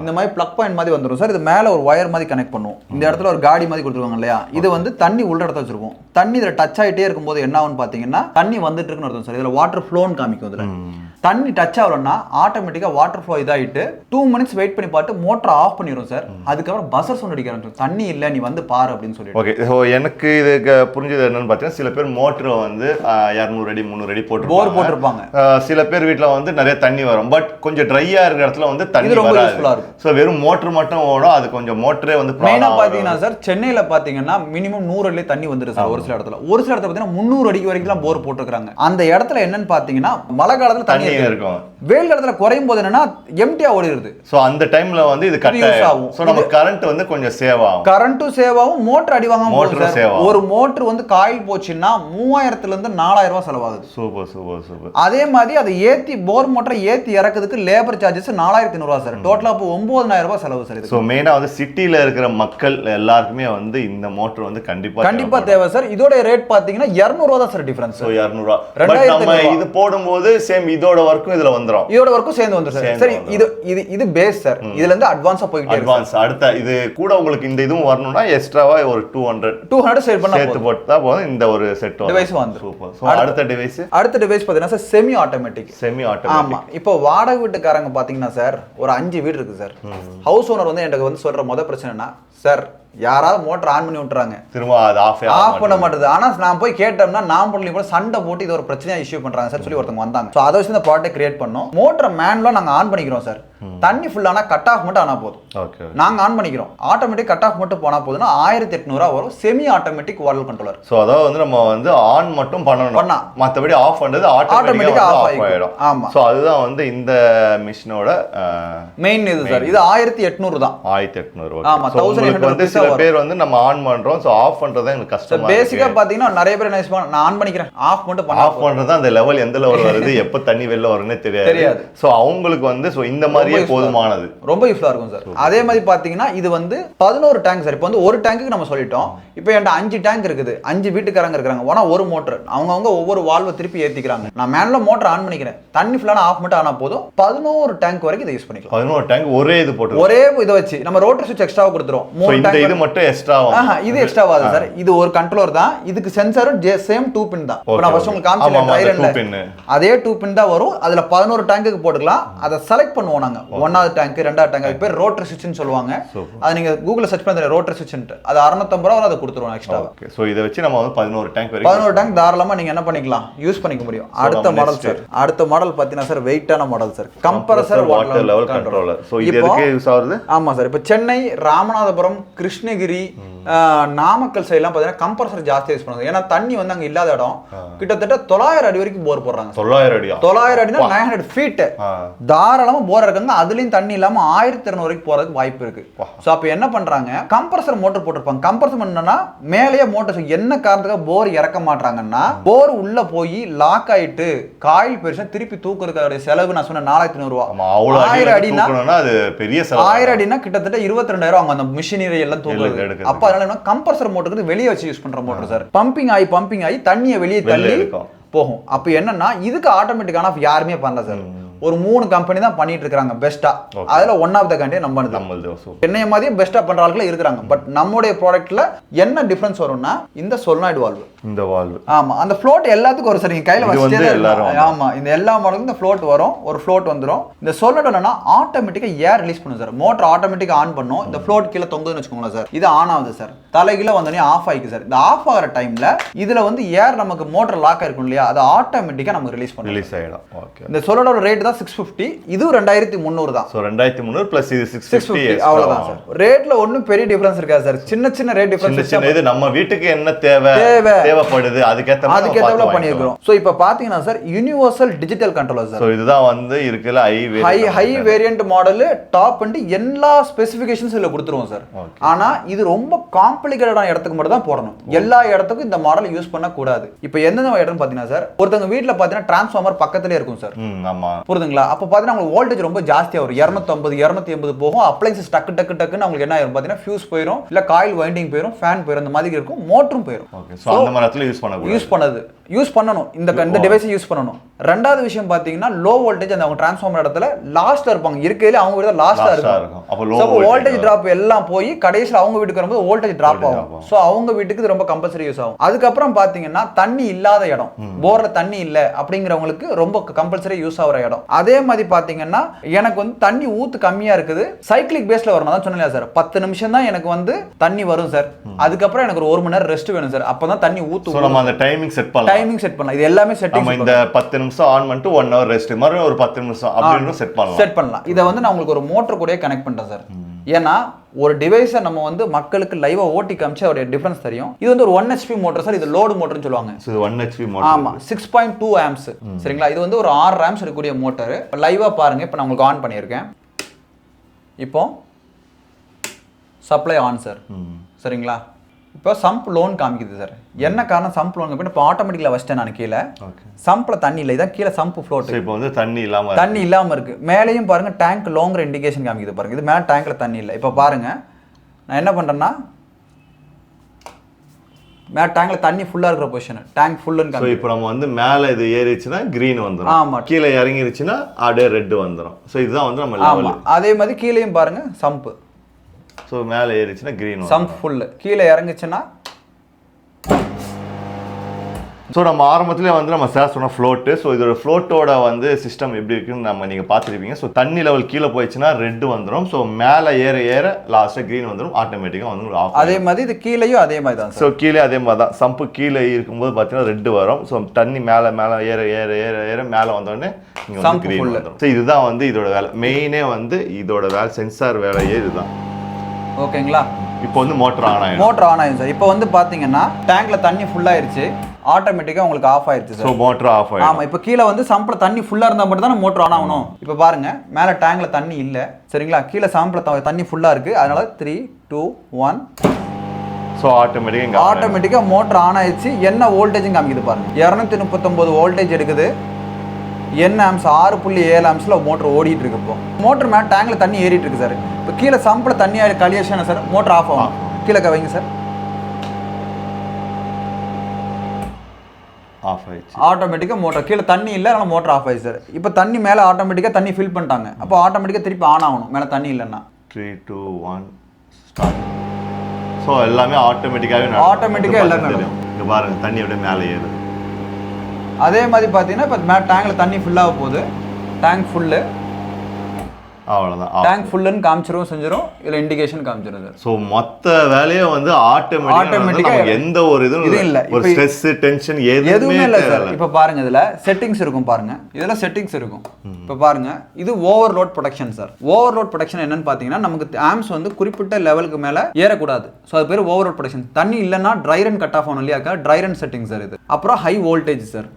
இந்த மாதிரி பிளக் பாயிண்ட் மாதிரி வந்துடும் சார். இது மேல ஒரு வயர் மாதிரி கனெக்ட் பண்ணுவோம். இந்த இடத்துல ஒரு காடி மாதிரி கொடுத்துருவாங்க இல்லையா, இது வந்து தண்ணி உள்ள இடத்த வச்சிருப்போம். தண்ணி இதுல டச் ஆகிட்டே இருக்கும்போது என்ன ஆகும்னு பாத்தீங்கன்னா தண்ணி வந்துட்டு இருக்குன்னு அர்த்தம் சார். இதுல வாட்டர் ஃப்ளோன்னு காமிக்கும். இதுல தண்ணி டச் ஆகலன்னா ஆட்டோமேட்டிக்கா வாட்டர் ஃப்ளோ இதாகிட்டு 2 மினிட்ஸ் வெயிட் பண்ணி பார்த்து மோட்டர் ஆஃப் பண்ணிடும் சார். அதுக்கப்புறம் பஸர் சவுண்ட் அடிக்க ஆரம்பிச்சிடும், தண்ணி இல்லை நீ வந்து பாரு அப்படின்னு சொல்லிட்டு. ஓகே, ஸோ எனக்கு இதுக்கு புரிஞ்சது என்னன்னு பார்த்தீங்கன்னா, சில பேர் மோட்டர் வந்து 200 அடி 300 அடி போர் போட்டிருப்பாங்க. சில பேர் வீட்டில் வந்து நிறைய தண்ணி வரும், பட் கொஞ்சம் ட்ரையா இருக்கிற இடத்துல வந்து தண்ணி ரொம்ப யூஸ்ஃபுல்லா இருக்கும். ஸோ வெறும் மோட்டர் மட்டும் ஓடும், அது கொஞ்சம் மோட்டரே வந்து மெயினா பாத்தீங்கன்னா சார், சென்னையில பாத்தீங்கன்னா மினிமம் 100 அடியிலே தண்ணி வந்துருது சார். ஒரு சில இடத்துல பாத்தீங்கன்னா 300 அடிக்கு வரைக்கும் போர் போட்டுருக்காங்க. அந்த இடத்துல என்னன்னு பாத்தீங்கன்னா மழை காலத்துல தண்ணி இருக்கும், வெயில் காலத்துல குறையும் போது என்னன்னா எம்டியா ஓடிடுது. சோ அந்த டைம்ல வந்து இது கட் ஆகும். சோ நம்ம கரண்ட் வந்து கொஞ்சம் சேவ் ஆகும், கரண்ட்டும் சேவ் ஆகும், மோட்டர் அடி வாங்காம போகும். ஒரு மோட்டர் வந்து காயில் போச்சுன்னா 3000 இருந்து 4000 ரூபாய் செலவாகுது. Super super super. அதே மாதிரி அதை ஏத்தி போர் மோட்டரை ஏத்தி இறக்குறதுக்கு லேபர் சார்ஜஸ் 4500 ரூபாய் சார். டோட்டலா அப்போ 9000 ரூபாய் செலவு சார். சோ மெயினா வந்து சிட்டில இருக்கிற மக்கள் எல்லாருக்குமே வந்து இந்த மோட்டர் வந்து கண்டிப்பா தேவை சார். இதோட ரேட் பாத்தீங்கன்னா 200 ரூபாய் தான் சார் டிஃபரன்ஸ். சோ 200 ரூபாய். பட் நம்ம இது போடும்போது சேம் இதோட வர்க்கும் இதுல வந்துரும், இதோட வர்க்கும் சேர்ந்து வந்துரும் சார். சரி, இது பேஸ் சார். இதுல இருந்து அட்வான்ஸா போயிட்டே இருக்கு. அட்வான்ஸ் அடுத்த இது கூட உங்களுக்கு இந்த இதுவும் வரணும்னா எக்ஸ்ட்ராவா ஒரு 200 சேவ் பண்ணா சேர்த்து போட்டா போதும். இந்த ஒரு செட் டிவைஸ் வந்து சூப்பர். சோ அடுத்த டிவைஸ் பாத்தீங்கன்னா சார் செமி ஆட்டோமேட்டிக். ஆமா, இப்போ வாடகை வீட்டுக்காரங்க பாத்தீங்கன்னா சார் ஒரு 5 வீடு இருக்கு சார். ஹவுஸ் ஓனர் வந்து எனக்கு வந்து சொல்ற முத பிரச்சனைனா, சார் யாராவது மோட்டர் ஆன் பண்ணி விட்டுறாங்க, திரும்ப அது ஆஃப் பண்ண மாட்டேது. ஆனா நான் போய் கேட்டோம்னா நான் பண்ணி கூட சண்டை போட்டு இது ஒரு பிரச்சனையா இஷ்யூ பண்றாங்க சார் சொல்லி ஒருத்தவங்க வந்தாங்க. ஸோ அதை வச்சு இந்த ப்ராடக்ட் கிரியேட் பண்ணோம். மோட்டர் மேனுவலா நாங்க ஆன் பண்ணிக்கிறோம் சார். தண்ணி ஃபுல்லானா கட் ஆஃப் மட்டும் ஆனா போதும், நாங்க ஆன் பண்ணிக்கிறோம். ஆட்டோமேட்டிக் கட் ஆஃப் மட்டும் போனா போதுன்னா 1800 வரும். Semi automatic water controller. So அதாவது வந்து நம்ம வந்து ஆன் மட்டும் பண்ணணும், மற்றபடி ஆஃப் பண்றது ஆட்டோமேட்டிக்கா ஆஃப் ஆயிடும். ஆமா, ஸோ அதுதான் வந்து இந்த மிஷினோட மெயின் இது சார். இது 1800 தான். 1800. ஆமா, 1800 வந்து சில பேர் வந்து நம்ம ஆன் பண்றோம், சோ ஆஃப் பண்றது எனக்கு கஷ்டமா இருக்கு. பேசிக்கா பாத்தீங்கன்னா நிறைய பேர் என்ன நான் ஆன் பண்ணிக்கிறேன், ஆஃப் மட்டும் பண்ணா ஆஃப் பண்றது அந்த லெவல் எந்த லெவல் வருது, எப்ப தண்ணி வெளில வரும்னே தெரியாது. சோ அவங்களுக்கு வந்து சோ இந்த மாதிரியே போதுமானது, ரொம்ப யூஸ்ஃபுல்லா இருக்கும் சார். அதே மாதிரி பாத்தீங்கன்னா இது வந்து 11 டேங்க் சார். இப்போ வந்து ஒரு டேங்க்குக்கு நம்ம சொல்லிட்டோம். இப்போ என்கிட்ட 5 டேங்க் இருக்குது, 5 வீட்டுக்காரங்க இருக்காங்க. ஆனா ஒரு மோட்டர் அவங்க ஒவ்வொரு வால்வை திருப்பி ஏத்திக்கிறாங்க. நான் மேனுவலா மோட்டர் ஆன் பண்ணிக்கிறேன், தண்ணி ஃபுல்லான ஆஃப் மட்டும் ஆனா போதும். 11 டேங்க் வரைக்கும் இதை யூஸ் பண்ணிக்கலாம். 11 டேங்க் ஒரே இது போட்டு ஒரே இதை வச்சு நம்ம ரோட்டரி ஸ்விட்ச் எக்ஸ்ட்ரா கொடுத்துறோம். இது மட்டும் எக்ஸ்ட்ரா இது எக்ஸ்ட்ரா ஆகுது சார். இது ஒரு கண்ட்ரோலர் தான். இதுக்கு சென்சாரும் சேம் 2 பின் தான். இப்போ நான் ஃபர்ஸ்ட் உங்களுக்கு காமிச்சேன், அதே 2 பின் தான் வரும். அதுல 11 டேங்க்கு போட்டுக்கலாம். அதை செலக்ட் பண்ணுவோம் நாங்க. 1வது டேங்க் 2வது டேங்க் பேர் ரோட்டரி ஸ்விட்ச்னு சொல்லுவாங்க. அதை நீங்க கூகுள்ல சர்ச் பண்ணி ரோட்டரி ஸ்விட்ச்னு அது 650 ரூபாய் அதை கொடுத்துருவோம் எக்ஸ்ட்ரா. சோ இதை வச்சு நம்ம வந்து 11 டேங்க் வரைக்கும் 11 டேங்க் தாராளமா நீங்க என்ன பண்ணிக்கலாம், யூஸ் பண்ணிக்க முடியும். அடுத்த மாடல் சார், அடுத்த மாடல் பாத்தீங்கன்னா சார் வெயிட்டான model sir, compressor water level controller. So இது எதுக்கு யூஸ் ஆகுது? ஆமா சார், இப்போ சென்னை, ராமநாதபுரம், கிருஷ்ணகிரி, நாமக்கல் சைட்லாம் பார்த்தீங்கன்னா கம்ப்ரஸர் ஜாஸ்தி யூஸ் பண்ணுவாங்க. ஏன்னா தண்ணி வந்து அங்கே இல்லாத இடம். கிட்டத்தட்ட 900 அடி வரைக்கும் போர் போடுறாங்க. 900 அடினா 900 ஃபீட் தாராளமாக போர் இருக்காங்க. அதுலேயும் தண்ணி இல்லாமல் 1200 வரைக்கும் போகிறதுக்கு வாய்ப்பு இருக்கு. ஸோ அப்போ என்ன பண்ணுறாங்க, கம்ப்ரஸர் மோட்டர் போட்டிருப்பாங்க. கம்ப்ரஸர் பண்ணா மேலேயே மோட்டர் என்ன காரணத்துக்காக போர் இறக்க மாட்டாங்கன்னா, போர் உள்ள போய் லாக் ஆயிட்டு காயில் பெருசா திருப்பி தூக்குறதுக்கான செலவு நான் சொன்ன 4500 ரூபா. 1000 அடினா அது பெரிய செலவு. 1000 அடினா கிட்டத்தட்ட 22,000 அவங்க அந்த மிஷினரி எல்லாம் தூக்குறது. அப்ப அதனால கம்ப்ரஸர் மோட்டருக்கு வெளியே வச்சு யூஸ் பண்ற மோட்டர் சார். பம்பிங் ஆகி தண்ணியை வெளியே தள்ளி போகும். அப்ப என்னன்னா இதுக்கு ஆட்டோமேட்டிக் ஆன் ஆஃப் யாருமே பண்ணல சார். ஒரு 3 கம்பெனி தான் பண்ணிட்டு இருக்காங்க பெஸ்டா. அதுல ஒன் ஆஃப் த கண்ட்ரி நம்மளுது. என்னைய மாதிரியே பெஸ்டா பண்ற ஆட்கள் இருக்காங்க. பட் நம்மளுடைய ப்ராடக்ட்ல என்ன டிஃபரன்ஸ் வரும்னா இந்த solenoid valve. இந்த வால்வு. ஆமா, அந்த ஃப்ளோட் எல்லாத்துக்கும் ஒரு சரிங்க கையில வச்சிட்டே எல்லாரும். ஆமா, இந்த எல்லா மாடலுக்கும் இந்த ஃப்ளோட் வரும், ஒரு ஃப்ளோட் வந்துரும். இந்த solenoid என்னன்னா ஆட்டோமேட்டிக்கா ஏர் ரிலீஸ் பண்ணும் சார். மோட்டர் ஆட்டோமேட்டிக்கா ஆன் பண்ணும். இந்த ஃப்ளோட் கீழ தொங்குதுன்னு வெச்சுக்கோங்களேன் சார். இது ஆன் ஆகுது சார். தலைகீழ வந்தோனே ஆஃப் ஆயிக்கு சார். இந்த ஆஃப் ஆகிற டைம்ல இதுல வந்து ஏர் நமக்கு மோட்டர் லாக் ஆயிருக்கும் இல்லையா, அது ஆட்டோமேட்டிக்கா நமக்கு ரிலீஸ் பண்ணும். ரிலீஸ் ஆயிடும். ஓகே. இந்த solenoid ரேட் தான் 650. இது 2300 தான். சோ 2300 பிளஸ் இது 650 அவ்வளவுதான் சார். ரேட்ல ஒண்ணும் பெரிய டிஃபரன்ஸ் இருக்காது சார். சின்ன ரேட் டிஃபரன்ஸ். இது நம்ம வீட்டுக்கு என்ன தேவைப்படுது அதுக்கேத்த மாதிரி பண்ணியிருக்கோம். சோ இப்போ பாத்தீங்கன்னா sir universal digital controller sir. So இதுதான் வந்து இருக்குல high variant model top and எல்லா ஸ்பெசிஃபிகேஷன்ஸ் இதுல கொடுத்துருவோம் சார். ஆனா இது ரொம்ப காம்ப்ளிகேட்டடான இடத்துக்கு மட்டும் தான் போடணும். எல்லா இடத்துக்கும் இந்த மாடல் யூஸ் பண்ண கூடாது. இப்போ எந்தெந்த இடம் பாத்தீங்கன்னா சார், ஒருத்தங்க வீட்ல பாத்தீங்கன்னா டிரான்ஸ்ஃபார்மர் பக்கத்துலயே இருக்கும் சார். ஆமா, புரியுதுங்களா? அப்ப பாத்தீங்கன்னா உங்களுக்கு வோல்டேஜ் ரொம்ப ஜாஸ்தியா வரும். 250 280 போகும். அப்ளைன்சஸ் டக்குன்னு உங்களுக்கு என்ன ஆகும் பாத்தீங்கன்னா ஃபியூஸ் போயிடும், இல்ல காயில் வைண்டிங் போயிடும், ஃபேன் போயிடும், அந்த மாதிரி இருக்கும். மோட்டரும் போயிடும். ஓகே. சோ அந்த மாதிரி யூஸ் பண்ணணும். இந்த டிவைஸ் யூஸ் பண்ணணும். ரெண்டாவது விஷயம் பாத்தீங்கன்னா லோ வோல்டேஜ் அந்த அவங்க டிரான்ஸ்ஃபார்மர் இடத்துல லாஸ்ட்ல இருப்பாங்க. இருக்கையில அவங்க வீட்ல லாஸ்ட்ல இருக்கும். அப்ப வோல்டேஜ் டிராப் எல்லாம் போய் கடைசில அவங்க வீட்டுக்கு வரும்போது வோல்டேஜ் டிராப் ஆகும். சோ அவங்க வீட்டுக்கு இது ரொம்ப கம்பல்சரி யூஸ் ஆகும். அதுக்கப்புறம் பாத்தீங்கன்னா தண்ணி இல்லாத இடம், போர்ல தண்ணி இல்ல அப்படிங்கிறவங்களுக்கு ரொம்ப கம்பல்சரி யூஸ் ஆகிற இடம். அதே மாதிரி பாத்தீங்கன்னா எனக்கு வந்து தண்ணி ஊத்து கம்மியா இருக்குது, சைக்கிளிக் பேஸ்ல வரும். அதான் சொன்னேன் சார், 10 நிமிஷம் தான் எனக்கு வந்து தண்ணி வரும் சார். அதுக்கப்புறம் எனக்கு ஒரு 1 மணி நேரம் ரெஸ்ட் வேணும் சார். அப்பதான் தண்ணி ஊத்து. நம்ம அந்த டைமிங் செட் பண்ணலாம். இது எல்லாமே செட்டிங். இந்த 10 நிமிஷம் ஆன் பண்ணிட்டு 1 hour ரெஸ்ட், மறுபடியும் ஒரு 10 நிமிஷம் அப்படின்னு செட் பண்ணலாம். இதை வந்து நான் உங்களுக்கு ஒரு மோட்டர் கூட கனெக்ட் பண்றேன் சார். ஏன்னா ஒரு டிவைஸை நம்ம வந்து மக்களுக்கு லைவா ஓட்டி காமிச்சு அவருடைய டிஃபரன்ஸ் தெரியும். இது வந்து ஒரு 1 HP மோட்டர் சார். இது லோடு மோட்டர்னு சொல்லுவாங்க. இது 1 HP மோட்டர். ஆமா, 6.2 amps. சரிங்களா? இது வந்து ஒரு 6 amps இருக்கக்கூடிய மோட்டர். லைவா பாருங்க. இப்போ நான் உங்களுக்கு ஆன் பண்ணியிருக்கேன். இப்போ சப்ளை ஆன் சார். சரிங்களா? இப்போ சம்ப் லோன் காமிக்குது சார். என்ன காரணம் சம்ப் லோன் காமிக்கு? இப்போ ஆட்டோமேட்டிக்கல வச்சிட்டேன் நான் கீழே. சம்ப்ல தண்ணி இல்லை, இதான் கீழே சம்ப் ஃப்ளோட். இப்போ வந்து தண்ணி இல்லாம இருக்கு. மேலேயும் பாருங்க டேங்க் லோங்கர் இண்டிகேஷன் காமிக்குது பாருங்க. இது மேலே டேங்க்ல தண்ணி இல்லை. இப்போ பாருங்க நான் என்ன பண்றேன்னா, மேலே டேங்க்ல தண்ணி ஃபுல்லா இருக்கிற பொசிஷன், டேங்க் ஃபுல்லுன்னு காமிக்குது. இப்போ நம்ம வந்து மேலே இது ஏறிச்சுன்னா கிரீன் வந்துரும். ஆமா, கீழே இறங்கிருச்சுன்னா அப்படியே ரெட் வந்துரும். ஸோ இதுதான் வந்து நம்ம லெவல். அதே மாதிரி கீழேயும் பாருங்க சம்ப். ஸோ மேலே ஏறிச்சுன்னா கிரீன், சம்ப் ஃபுல். கீழே இறங்குச்சுன்னா ஸோ நம்ம ஆரம்பத்திலே வந்து நம்ம சார் சொன்ன ஃப்ளோட்டு. ஸோ இதோட ஃப்ளோட்டோட வந்து சிஸ்டம் எப்படி இருக்குன்னு நம்ம நீங்கள் பார்த்துருப்பீங்க. ஸோ தண்ணி லெவல் கீழே போயிடுச்சுன்னா ரெட் வந்துடும். ஸோ மேலே ஏற லாஸ்ட்டாக க்ரீன் வந்துடும். ஆட்டோமேட்டிக்காக வந்து ஆஃப். அதே மாதிரி இது கீழேயும் அதே மாதிரி தான். ஸோ கீழே அதே மாதிரி தான். சம்பு கீழே இருக்கும்போது பார்த்தீங்கன்னா ரெட் வரும். ஸோ தண்ணி மேலே ஏற மேலே வந்தோடனே இங்கே வந்து க்ரீன் வந்துடும். ஸோ இதுதான் வந்து இதோட வேலை. மெயினே வந்து இதோட வேலை, சென்சார் வேலையே இதுதான். ஓகேங்களா? இப்போ வந்து மோட்டர் ஆன் ஆயிடும் சார். இப்போ வந்து பார்த்தீங்கன்னா டேங்க்ல தண்ணி ஃபுல்லாயிருச்சு, ஆட்டோமேட்டிக்காக உங்களுக்கு ஆஃப் ஆயிடுச்சு சார். ஸோ மோட்டர் ஆஃப் ஆயிடும். ஆமாம். இப்போ கீழே வந்து சம்பில் தண்ணி ஃபுல்லாக இருந்தால் மட்டும் தான் மோட்டர் ஆன் ஆகணும். இப்போ பாருங்க மேலே டேங்க்ல தண்ணி இல்லை. சரிங்களா? கீழே சம்பில் தண்ணி ஃபுல்லாக இருக்குது. அதனால 3 2 1. ஸோ ஆட்டோமேட்டிக்காக மோட்டர் ஆன் ஆயிடுச்சு. என்ன வோல்டேஜும் காமிக்குது பாருங்க. 239 வோல்டேஜ் எடுக்குது. என்ன ஆம்ஸ் 6.7 ஆம்ஸ்ல மோட்டர் ஓடிட்டு இருக்கு. இப்போ மோட்டர் மேலே டேங்க்ல தண்ணி ஏறிட்டு இருக்கு சார். இப்போ கீழே சம்பில் தண்ணி கலியேஷன் சார், மோட்டர் ஆஃப் ஆகும். கீழே வைங்க சார். ஆஃப் ஆயிடுச்சு. ஆட்டோமேட்டிக்காக மோட்டர் கீழே தண்ணி இல்லை, அதனால மோட்டர் ஆஃப் ஆயிடுச்சு சார். இப்போ தண்ணி மேலே ஆட்டோமேட்டிக்காக தண்ணி ஃபில் பண்ணிட்டாங்க. அப்போ ஆட்டோமேட்டிக்காக திருப்பி ஆன் ஆகணும் மேலே தண்ணி இல்லைன்னா. 3 2 1 ஸ்டார்ட். ஸோ எல்லாமே ஆட்டோமேட்டிக்காகவே எல்லாமே இங்கே பாருங்க தண்ணி அப்படியே மேலே ஏறுது. அதே மாதிரி பார்த்தீங்கன்னா இப்போ டேங்க்ல தண்ணி ஃபுல்லாக போகுது. Tank full. அவ்வளோதான். டேங்க் ஃபுல்லுன்னு காமிச்சிரும், செஞ்சிரும். இதில் இண்டிகேஷன் காமிச்சிருது. ஸோ மொத்த வேலையை வந்து ஆட்டோமேட்டிக்காக எந்த ஒரு இதுவும் இல்லை. ஒரு ஸ்ட்ரெஸ் டென்ஷன் எதுவுமே இல்லை சார். இப்போ பாருங்க இதில் செட்டிங்ஸ் இருக்கும் பாருங்க. இதில் செட்டிங்ஸ் இருக்கும். இப்போ பாருங்க இது overload protection sir. Overload protection என்னன்னு பார்த்தீங்கன்னா நமக்கு ஆம்ஸ் வந்து குறிப்பிட்ட லெவலுக்கு மேலே ஏறக்கூடாது. ஸோ அது பேர் ஓவர்லோட் ப்ரொடெக்ஷன். தண்ணி இல்லைன்னா ட்ரை ரன் கட் ஆஃப் ஆகணும் இல்லையா? ட்ரை ரன் செட்டிங் சார் இது. அப்புறம் high voltage sir,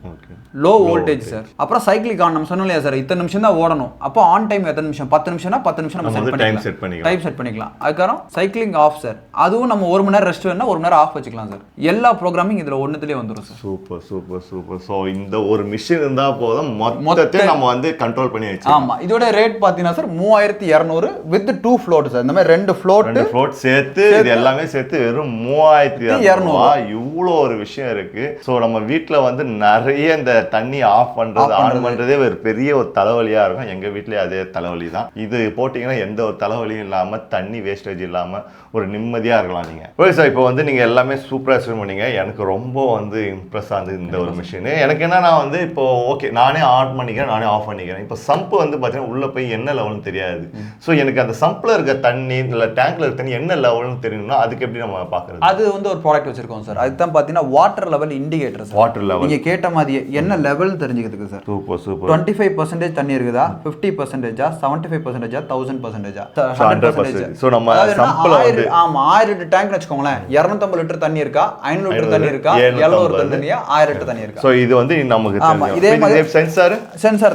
low voltage sir. அப்புறம் சைக்கிளிக் ஆன் நம்ம சொன்னோம் இல்லையா சார், இத்தனை நிமிஷம் தான் ஓடணும். அப்போ ஆன் டைம் எத்தனை நிமிஷம்? 10 நிமிஷம்னா 10 நிமிஷம் நம்ம செட் டைம் செட் பண்ணிக்கலாம். டைம் செட் பண்ணிக்கலாம். அதுக்கப்புறம் சைக்கிளிங் ஆஃப் சார், அதுவும் நம்ம 1 மணி நேரம் ரெஸ்ட் வேணும்னா 1 மணி நேரம் ஆஃப் வச்சுக்கலாம் சார். எல்லா ப்ரோக்ராமிங் இதுல ஒண்ணுலயே வந்துரும் sir. Super super super. So இந்த ஒரு மிஷின் இருந்தா போதும் மொத்தத்தை நம்ம வந்து கண்ட்ரோல் பண்ணி வச்சுக்கலாம். ஆமா, இதோட ரேட் பாத்தீங்கன்னா சார் 3200 வித் 2 ஃப்ளோட் சார். இந்த மாதிரி 2 ஃப்ளோட் சேர்த்து இது எல்லாமே சேர்த்து வெறும் 3200. இவ்வளோ ஒரு விஷயம் இருக்கு. சோ நம்ம வீட்ல வந்து நிறைய இந்த தண்ணி ஆஃப் பண்றது ஆன் பண்றதே ஒரு பெரிய ஒரு தலைவலியா இருக்கும். எங்க வீட்லயே அதே தலைவலி தான். இது போட்டீங்கன்னா எந்த ஒரு தலைவலியும் இல்லாம தண்ணி வேஸ்டேஜ் இல்லாம ஒரு நிம்மதியா இருக்கலாம் நீங்க. ஓகே சார், இப்போ வந்து நீங்க எல்லாமே சூப்பரா எக்ஸ்பிளைன் பண்ணீங்க. எனக்கு ரொம்ப வந்து இம்ப்ரெஸ் ஆகுது இந்த ஒரு மிஷின். எனக்கு என்னன்னா வந்து இப்போ ஓகே நானே ஆன் பண்ணிக்கிறேன், நானே ஆஃப் பண்ணிக்கிறேன். இப்போ சம்ப் வந்து பாத்தீங்கன்னா உள்ள போய் என்ன லெவல்னு தெரியாது. ஸோ எனக்கு அந்த சம்ப்ல இருக்க தண்ணி இல்ல டேங்க்ல இருக்க தண்ணி என்ன லெவல்னு தெரியணும்னா அதுக்கு எப்படி நம்ம பாக்குறது? அது வந்து ஒரு ப்ராடக்ட் வச்சிருக்கோம் சார். அதுதான் பாத்தீங்கன்னா water level indicator sir. Water level நீங்க கேட்ட மாதிரி என்ன லெவல் தெரிஞ்சுக்கிறதுக்கு சார். Super super. 25% தண்ணி இருக்குதா, 50%, 75%, 1000%, 100%. சோ நம்ம சம்ப்ல வந்து ஆமா 1000 லிட்டர் டேங்க் வச்சுக்கோங்களேன். 250 லிட்டர் தண்ணி இருக்கா, 500 லிட்டர் தண்ணி இருக்கா, 700 லிட்டர் தண்ணியா, 1000 லிட்டர் தண்ணி இருக்கா. சோ இது வந்து நமக்கு ஆமா இதே மாதிரி சென்சார்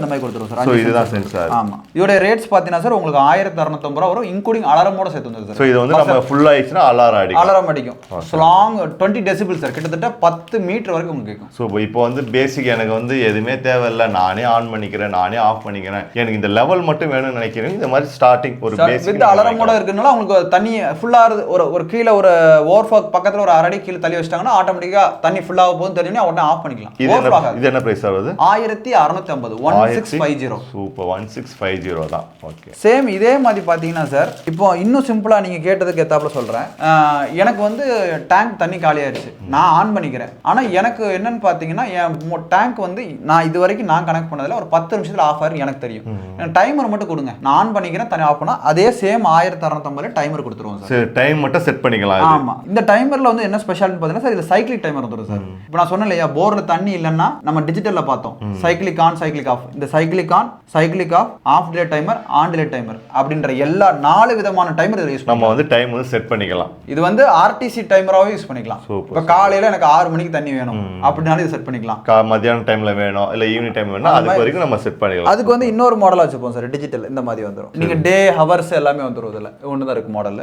இந்த மாதிரி கொடுத்துருவோம் சார். சோ இதுதான் சென்சார். ஆமா இதோட ரேட்ஸ் பாத்தீங்கன்னா சார் உங்களுக்கு 1650 ரூபாய் வரும், இன்க்ளூடிங் அலாரமோட சேர்த்து வந்து சார். சோ இது வந்து நம்ம ஃபுல் ஆயிடுச்சுனா அலாரம் அடிக்கும். ஸ்லாங் 20 டெசிபிள் சார், கிட்டத்தட்ட 10 மீட்டர் வரைக்கும் உங்களுக்கு கேட்கும். சோ இப்போ வந்து பேசிக் எனக்கு வந்து எதுவுமே தேவையில்லை, நானே ஆன் பண்ணிக்கிறேன், நானே ஆஃப் பண்ணிக்கிறேன், எனக்கு இந்த லெவல் மட்டும் வேணும்னு நினைக்கிறேன். இந்த மாதிரி ஸ்டார்டிங் ஒரு பேசிக் வித் அலாரமோட இருக்குனால உங்களுக்கு தண்ணி ஃபுல்லா ஒரு கீழ ஒரு ஓவர்ஃப்ளோ பக்கத்துல ஒரு 1/2 அடி கீழ தள்ளி வச்சிட்டாங்கன்னா ஆட்டோமேட்டிக்கா தண்ணி ஃபுல்லா போகுது தெரியும்னா உடனே ஆஃப் பண்ணிக்கலாம். இது என்ன பிரைஸ் ஆகுது? 1650 1650. சூப்பர் 1650 தான். ஓகே சேம் இதே மாதிரி பாத்தீங்கன்னா சார் இப்போ இன்னும் சிம்பிளா நீங்க கேட்டதுக்கு ஏத்தாப்புல சொல்றேன். எனக்கு வந்து டேங்க் தண்ணி காலி ஆயிடுச்சு, நான் ஆன் பண்ணிக்கிறேன். ஆனா எனக்கு என்னன்னு பாத்தீங்கன்னா என் டேங்க் வந்து நான் இது வரைக்கும் நான் கனெக்ட் பண்ணதுல ஒரு 10 நிமிஷத்துல ஆஃப் ஆயிரும் எனக்கு தெரியும். டைமர் மட்டும் கொடுங்க, நான் ஆன் பண்ணிக்கிறேன், தண்ணி ஆஃப் பண்ணா அதே சேம் 1650 டைமர் கொடுத்துருவோம் சார். டைம் மட்டும் செட் பண்ணிக்கலாம். ஆமா இந்த டைமர்ல வந்து என்ன ஸ்பெஷாலிட்டி பாத்தீங்கன்னா சார், இது சைக்கிளிக் டைமர் வந்துரும் சார். இப்போ நான் சொன்னேன் இல்லையா, போர்ல தண்ணி இல்லைன்னா நம்ம டிஜிட்டல்ல பார்த்தோம் சைக்கிளிக் ஆன் சைக்கிளிக் ஆஃப். இந்த cyclic on cyclic off delay timer, on delay timer அப்படின்ற எல்லா 4 விதமான டைமர் இதில் யூஸ் நம்ம வந்து டைம் வந்து செட் பண்ணிக்கலாம். இது வந்து ஆர்டிசி டைமராவே யூஸ் பண்ணிக்கலாம். இப்போ காலையில எனக்கு 6 மணிக்கு தண்ணி வேணும் அப்படினாலும் இது செட் பண்ணிக்கலாம். மத்தியான டைம்ல வேணும் இல்ல ஈவினிங் டைம் வேணும், அது வரைக்கும் நம்ம செட் பண்ணிக்கலாம். அதுக்கு வந்து இன்னொரு மாடலா வச்சுப்போம் சார், டிஜிட்டல் இந்த மாதிரி வந்துரும். நீங்க டே ஹவர்ஸ் எல்லாமே வந்துரும். இதுல ஒன்று தான் இருக்கு மாடல்.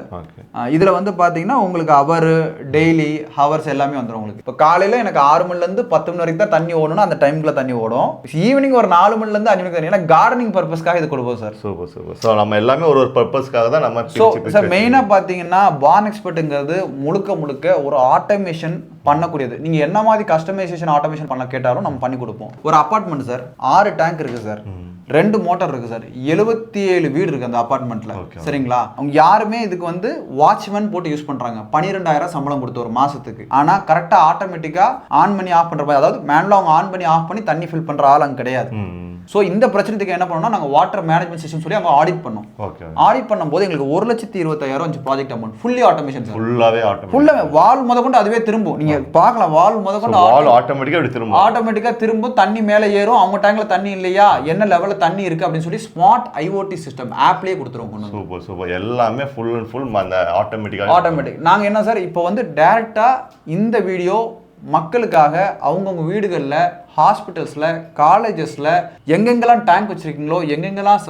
இதுல வந்து பாத்தீங்கன்னா உங்களுக்கு ஹவர் டெய்லி ஹவர்ஸ் எல்லாமே வந்துரும் உங்களுக்கு. இப்போ காலையில எனக்கு 6 மணில இருந்து 10 மணி வரைக்கும் தான் தண்ணி ஓடணும், அந்த டைம்ல தண்ணி ஓடும். ஈவினிங் ஒரு 4 மணில இருந்து 5 மணிக்கு தண்ணி, ஏன்னா கார்டனிங் பர்பஸ்க்காக இது கொடுப்போம் சார். Super super. ஸோ நம்ம எல்லாமே ஒரு பர்பஸ்க்காக தான் நம்ம சார் மெயினா பாத்தீங்கன்னா பார்ன் எக்ஸ்பர்ட்ங்கிறது முழுக்க ஒரு ஆட்டோமேஷன் பண்ணக்கூடியது. நீங்க என்ன மாதிரி கஸ்டமைசேஷன் ஆட்டோமேஷன் பண்ண கேட்டாலும் நம்ம பண்ணி கொடுப்போம். ஒரு அபார்ட்மெண்ட் சார், 6 டேங்க் இருக்கு சார், 2 மோட்டார் இருக்கு சார், 77 வீடு இருக்கு அந்த அபார்ட்மெண்ட்ல. சரிங்களா, அவங்க யாருமே இதுக்கு வந்து வாட்ச்மேன் போட்டு யூஸ் பண்றாங்க. 12000 சம்பளம் கொடுத்து ஒரு மாசத்துக்கு. ஆனா கரெக்டா ஆட்டோமேட்டிக்கா ஆன் பண்ணி ஆஃப் பண்ற மாதிரி, அதாவது மேனுவலா அவங்க ஆன் பண்ணி ஆஃப் பண்ணி தண்ணி ஃபில் பண்ற ஆள் அங்க கிடையாது. ஸோ இந்த பிரச்சனைக்கு என்ன பண்ணோம்னா, நாங்கள் வாட்டர் மேனேஜ்மெண்ட் சிஸ்டம் சொல்லி அங்கே ஆடிட் பண்ணோம். ஆடிட் பண்ணும்போது எங்களுக்கு 1,25,000 project amount. Fully automation sir. ஃபுல்லாவே வால் முதற்கொண்டு அதுவே திரும்பும். நீங்க பார்க்கலாம், வால் முதற்கொண்டு ஆட்டோமேட்டிக்கா திரும்பும். தண்ணி மேலே ஏறும். அவங்க டேங்க்ல தண்ணி இல்லையா, என்ன லெவல்ல தண்ணி இருக்கு அப்படின்னு சொல்லி ஸ்மார்ட் ஐஓடி சிஸ்டம் ஆப்லயே கொடுத்துருவோம். Super super. எல்லாமே ஃபுல் அண்ட் ஃபுல் அந்த ஆட்டோமேட்டிக். நாங்க என்ன சார் இப்போ வந்து டைரக்டா இந்த வீடியோ மக்களுக்காக அவங்கவுங்க வீடுகளில், ஹாஸ்பிட்டல்ஸில், காலேஜஸில் எங்கெங்கெல்லாம் டேங்க் வச்சுருக்கீங்களோ, எங்கெங்கெல்லாம்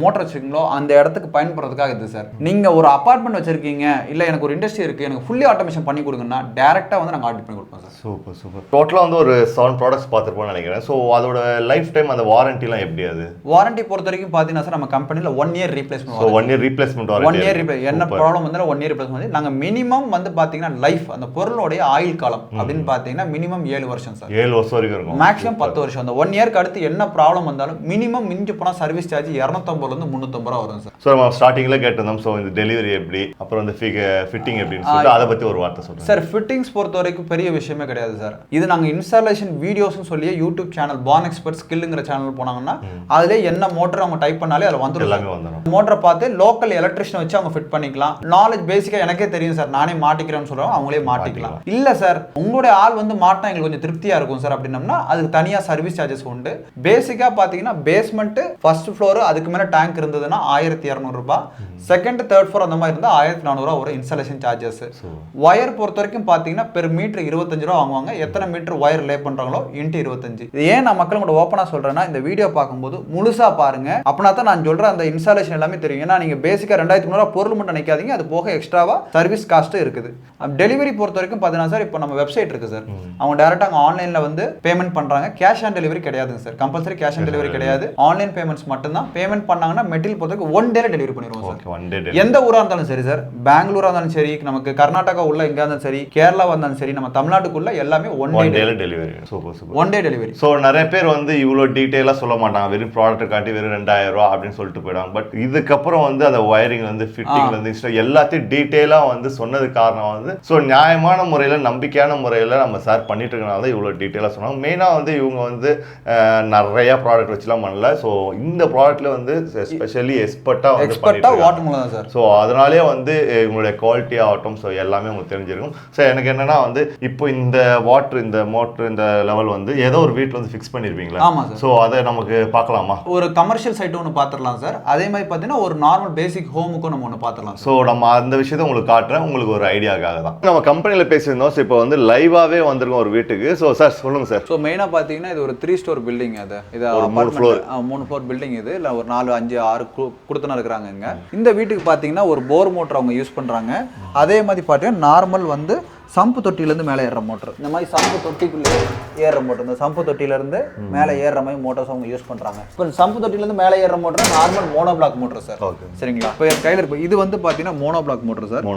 மோட்டர் வச்சுருக்கீங்களோ அந்த இடத்துக்கு பயன்படுறதுக்காக இது சார். நீங்கள் ஒரு அப்பார்ட்மெண்ட் வச்சுருக்கீங்க, இல்லை எனக்கு ஒரு இண்டஸ்ட்ரி இருக்குது, எனக்கு ஃபுல்லி ஆட்டோமேஷன் பண்ணி கொடுங்கன்னா டேரெக்டாக வந்து நாங்கள் ஆடிட் பண்ணி கொடுப்போம் சார். Super super. டோட்டலாக வந்து ஒரு 7 ப்ராடக்ட்ஸ் பார்த்துருப்போம்னு நினைக்கிறேன். ஸோ அதோட லைஃப் டைம் அந்த வாரண்டிலாம் எப்படி? அது வாரண்டி பொறுத்த வரைக்கும் பார்த்தீங்கன்னா சார், நம்ம கம்பெனியில் 1 year replacement. So 1 year replacement. 1 year என்ன ப்ராப்ளம் வந்தாலும் 1 இயர் ரீப்ளேஸ்மெண்ட். நாங்கள் மினிமம் வந்து பார்த்தீங்கன்னா லைஃப், அந்த பொருளோடைய ஆயுள் காலம் அப்படின்னு பார்த்தீங்கன்னா மினிமம் 7 வருஷம் சார். 7 வருஷம் வரைக்கும் இருக்கும். மேக்ஸிமம் 10 வருஷம். அந்த 1 இயர்க்கு அடுத்து என்ன ப்ராப்ளம் வந்தாலும் மினிமம் மிஞ்சி போனால் சர்வீஸ் சார்ஜ் 250 இருந்து 350 ரூபா வரும் சார். ஸோ நம்ம ஸ்டார்டிங்ல கேட்டிருந்தோம். ஸோ இந்த டெலிவரி எப்படி, அப்புறம் இந்த ஃபிட்டிங் எப்படின்னு சொல்லிட்டு அதை பற்றி ஒரு வார்த்தை சொல்லுங்கள் சார். ஃபிட்டிங்ஸ் பொறுத்த வரைக்கும் பெரிய விஷயமே கிடையாது சார். இது நாங்கள் இன்ஸ்டாலேஷன் வீடியோஸ்னு சொல்லி யூடியூப் சேனல் பார்ன் எக்ஸ்பர்ட் ஸ்கில்லுங்கிற சேனல் போனாங்கன்னா அதிலே என்ன மோட்டர் அவங்க டைப் பண்ணாலே அதில் வந்துடும். எல்லாமே வந்துடும். மோட்டரை பார்த்து லோக்கல் எலக்ட்ரிஷியன் வச்சு அவங்க ஃபிட் பண்ணிக்கலாம். நாலேஜ் பேசிக்காக எனக்கே தெரியும் சார், நானே மாட்டிக்கிறேன்னு சொல்கிறோம், அவங்களே மாட்டிக்கலாம். இல்லை சார் உங்களுடைய ஆள் வந்து மாட்டினா எங்களுக்கு கொஞ்சம் திருப்தியாக இருக்கும் சார் அப்படின்னம்னா அதுக்கு தனியாக சர்வீஸ் சார்ஜஸ் உண்டு. பேசிக்காக பார்த்தீங்கன்னா பேஸ்மெண்ட் ஃபர்ஸ்ட் ஃப்ளோர் அதுக்கு மேலே டேங்க் இருந்ததுன்னா 1200 ரூபாய், செகண்ட் தேர்ட் ஃப்ளோர் அந்த மாதிரி இருந்தால் 1400 ரூபா ஒரு இன்ஸ்டாலேஷன் சார்ஜஸ். ஒயர் பொறுத்த வரைக்கும் பார்த்தீங்கன்னா பெர் மீட்டர் 25 ரூபா வாங்குவாங்க. எத்தனை மீட்டர் ஒயர் லே பண்ணுறாங்களோ இன்ட்டு 25. இது ஏன் நான் மக்கள் கூட ஓப்பனாக சொல்கிறேன்னா, இந்த வீடியோ பார்க்கும்போது முழுசாக பாருங்க, அப்படின்னா தான் நான் சொல்கிற அந்த இன்ஸ்டாலேஷன் எல்லாமே தெரியும். ஏன்னா நீங்கள் பேசிக்காக 2300 ரூபா பொருள் மட்டும் நினைக்காதீங்க, அது போக எக்ஸ்ட்ராவாக சர்வீஸ் காஸ்ட்டு இருக்குது. டெலிவரி பொறுத்த வரைக்கும் பார்த்தீங்கன்னா சார், இப்போ நம்ம வெப்சைட் இருக்குது சார், அவங்க டேரெக்டாக அங்கே ஆன்லைனில் வந்து பேமெண்ட் பண்ணுறாங்க. கேஷ் ஆன் டெலிவரி கிடையாதுங்க sir, compulsory cash on delivery கிடையாது. ஆன்லைன் பேமெண்ட்ஸ் மட்டும்தான். பேமெண்ட் பண்ணாங்கன்னா மெட்டீரியல் பொறுத்தவரைக்கும் 1 டேல டெலிவரி பண்ணிடுவோம் சார். எந்த ஊராக இருந்தாலும் சரி சார், பெங்களூரா இருந்தாலும் சரி, நமக்கு கர்நாடகா உள்ள எங்க இருந்தாலும் சரி, கேரளா வந்தாலும் சரி, நம்ம தமிழ்நாட்டுக்குள்ள எல்லாமே 1 டேல delivery. Super super. 1 day delivery. So நிறைய பேர் வந்து இவ்வளோ டீட்டெயிலாக சொல்ல மாட்டாங்க, வெறும் ப்ராடக்ட் காட்டி வெறும் 2000 ரூபா அப்படின்னு சொல்லிட்டு போயிடுவாங்க. பட் இதுக்கப்புறம் வந்து அந்த ஒயரிங் வந்து ஃபிட்டிங்ல இருந்து எல்லாத்தையும் டீட்டெயிலாக வந்து சொன்னது காரணம் வந்து ஸோ நியாயமான முறையில் நம்பிக்கையான முறையில் நம்ம சார் பண்ணிட்டு இருக்கனால தான் இவ்வளோ டீட்டெயிலாக சொன்னாங்க. மெயினாக வந்து இவங்க வந்து நிறைய ப்ராடக்ட் வச்சுலாம் பண்ணல. ஸோ இந்த ப்ராடக்ட்ல வந்து ஸ்பெஷலி எக்ஸ்பர்ட்டாக வாட்டர் தான் சார். ஸோ அதனாலே வந்து உங்களுடைய குவாலிட்டி ஆகட்டும் ஸோ எல்லாமே உங்களுக்கு தெரிஞ்சிருக்கும். ஸோ எனக்கு என்னன்னா வந்து இப்போ இந்த வாட்டர் இந்த மோட்டர் இந்த லெவல் வந்து ஏதோ ஒரு வீட்டில் வந்து ஃபிக்ஸ் பண்ணியிருப்பீங்களா? ஆமாம் சார். ஸோ அதை நமக்கு பார்க்கலாமா? ஒரு கமர்ஷியல் சைட் ஒன்று பார்த்துடலாம் சார். அதே மாதிரி பார்த்தீங்கன்னா ஒரு நார்மல் பேசிக் ஹோமுக்கும் நம்ம ஒன்று பார்த்துடலாம். ஸோ நம்ம அந்த விஷயத்தை உங்களுக்கு காட்டுறேன், உங்களுக்கு ஒரு ஐடியாக்காக தான். நம்ம கம்பெனியில் பேசியிருந்தோம். ஸோ இப்போ வந்து லைவாகவே வந்திருக்கோம் ஒரு வீட்டுக்கு. ஸோ சார் சொல்லுங்கள் சார். ஸோ மெயினாக பார்த்தீங்கன்னா இது ஒரு 3 ஸ்டோர் பில்டிங். அது இது 3 ஃப்ளோர் பில்டிங். இது இல்லை ஒரு 4 5 6 கொடுத்துனா இருக்கிறாங்க இங்கே. இந்த வீட்டுக்கு பார்த்தீங்கன்னா ஒரு போர் மோட்டர் அவங்க யூஸ் பண்ணுறாங்க. அதே மாதிரி பார்த்தீங்கன்னா நார்மல் வந்து சம்பு தொட்டியிலேருந்து மேலே ஏறுற மோட்டர். இந்த மாதிரி சம்பு தொட்டிக்குள்ளே ஏறுற மோட்டர், இந்த சம்பு தொட்டியிலேருந்து மேலே ஏறுற மாதிரி மோட்டர்ஸ் அவங்க யூஸ் பண்ணுறாங்க. இப்போ சம்பு தொட்டிலேருந்து மேலே ஏறுற motor normal mono block motor sir. சரிங்களா? இப்போ என் கையில் இருப்போம். இது வந்து பார்த்தீங்கன்னா மோனோ பிளாக் மோட்டர் சார்.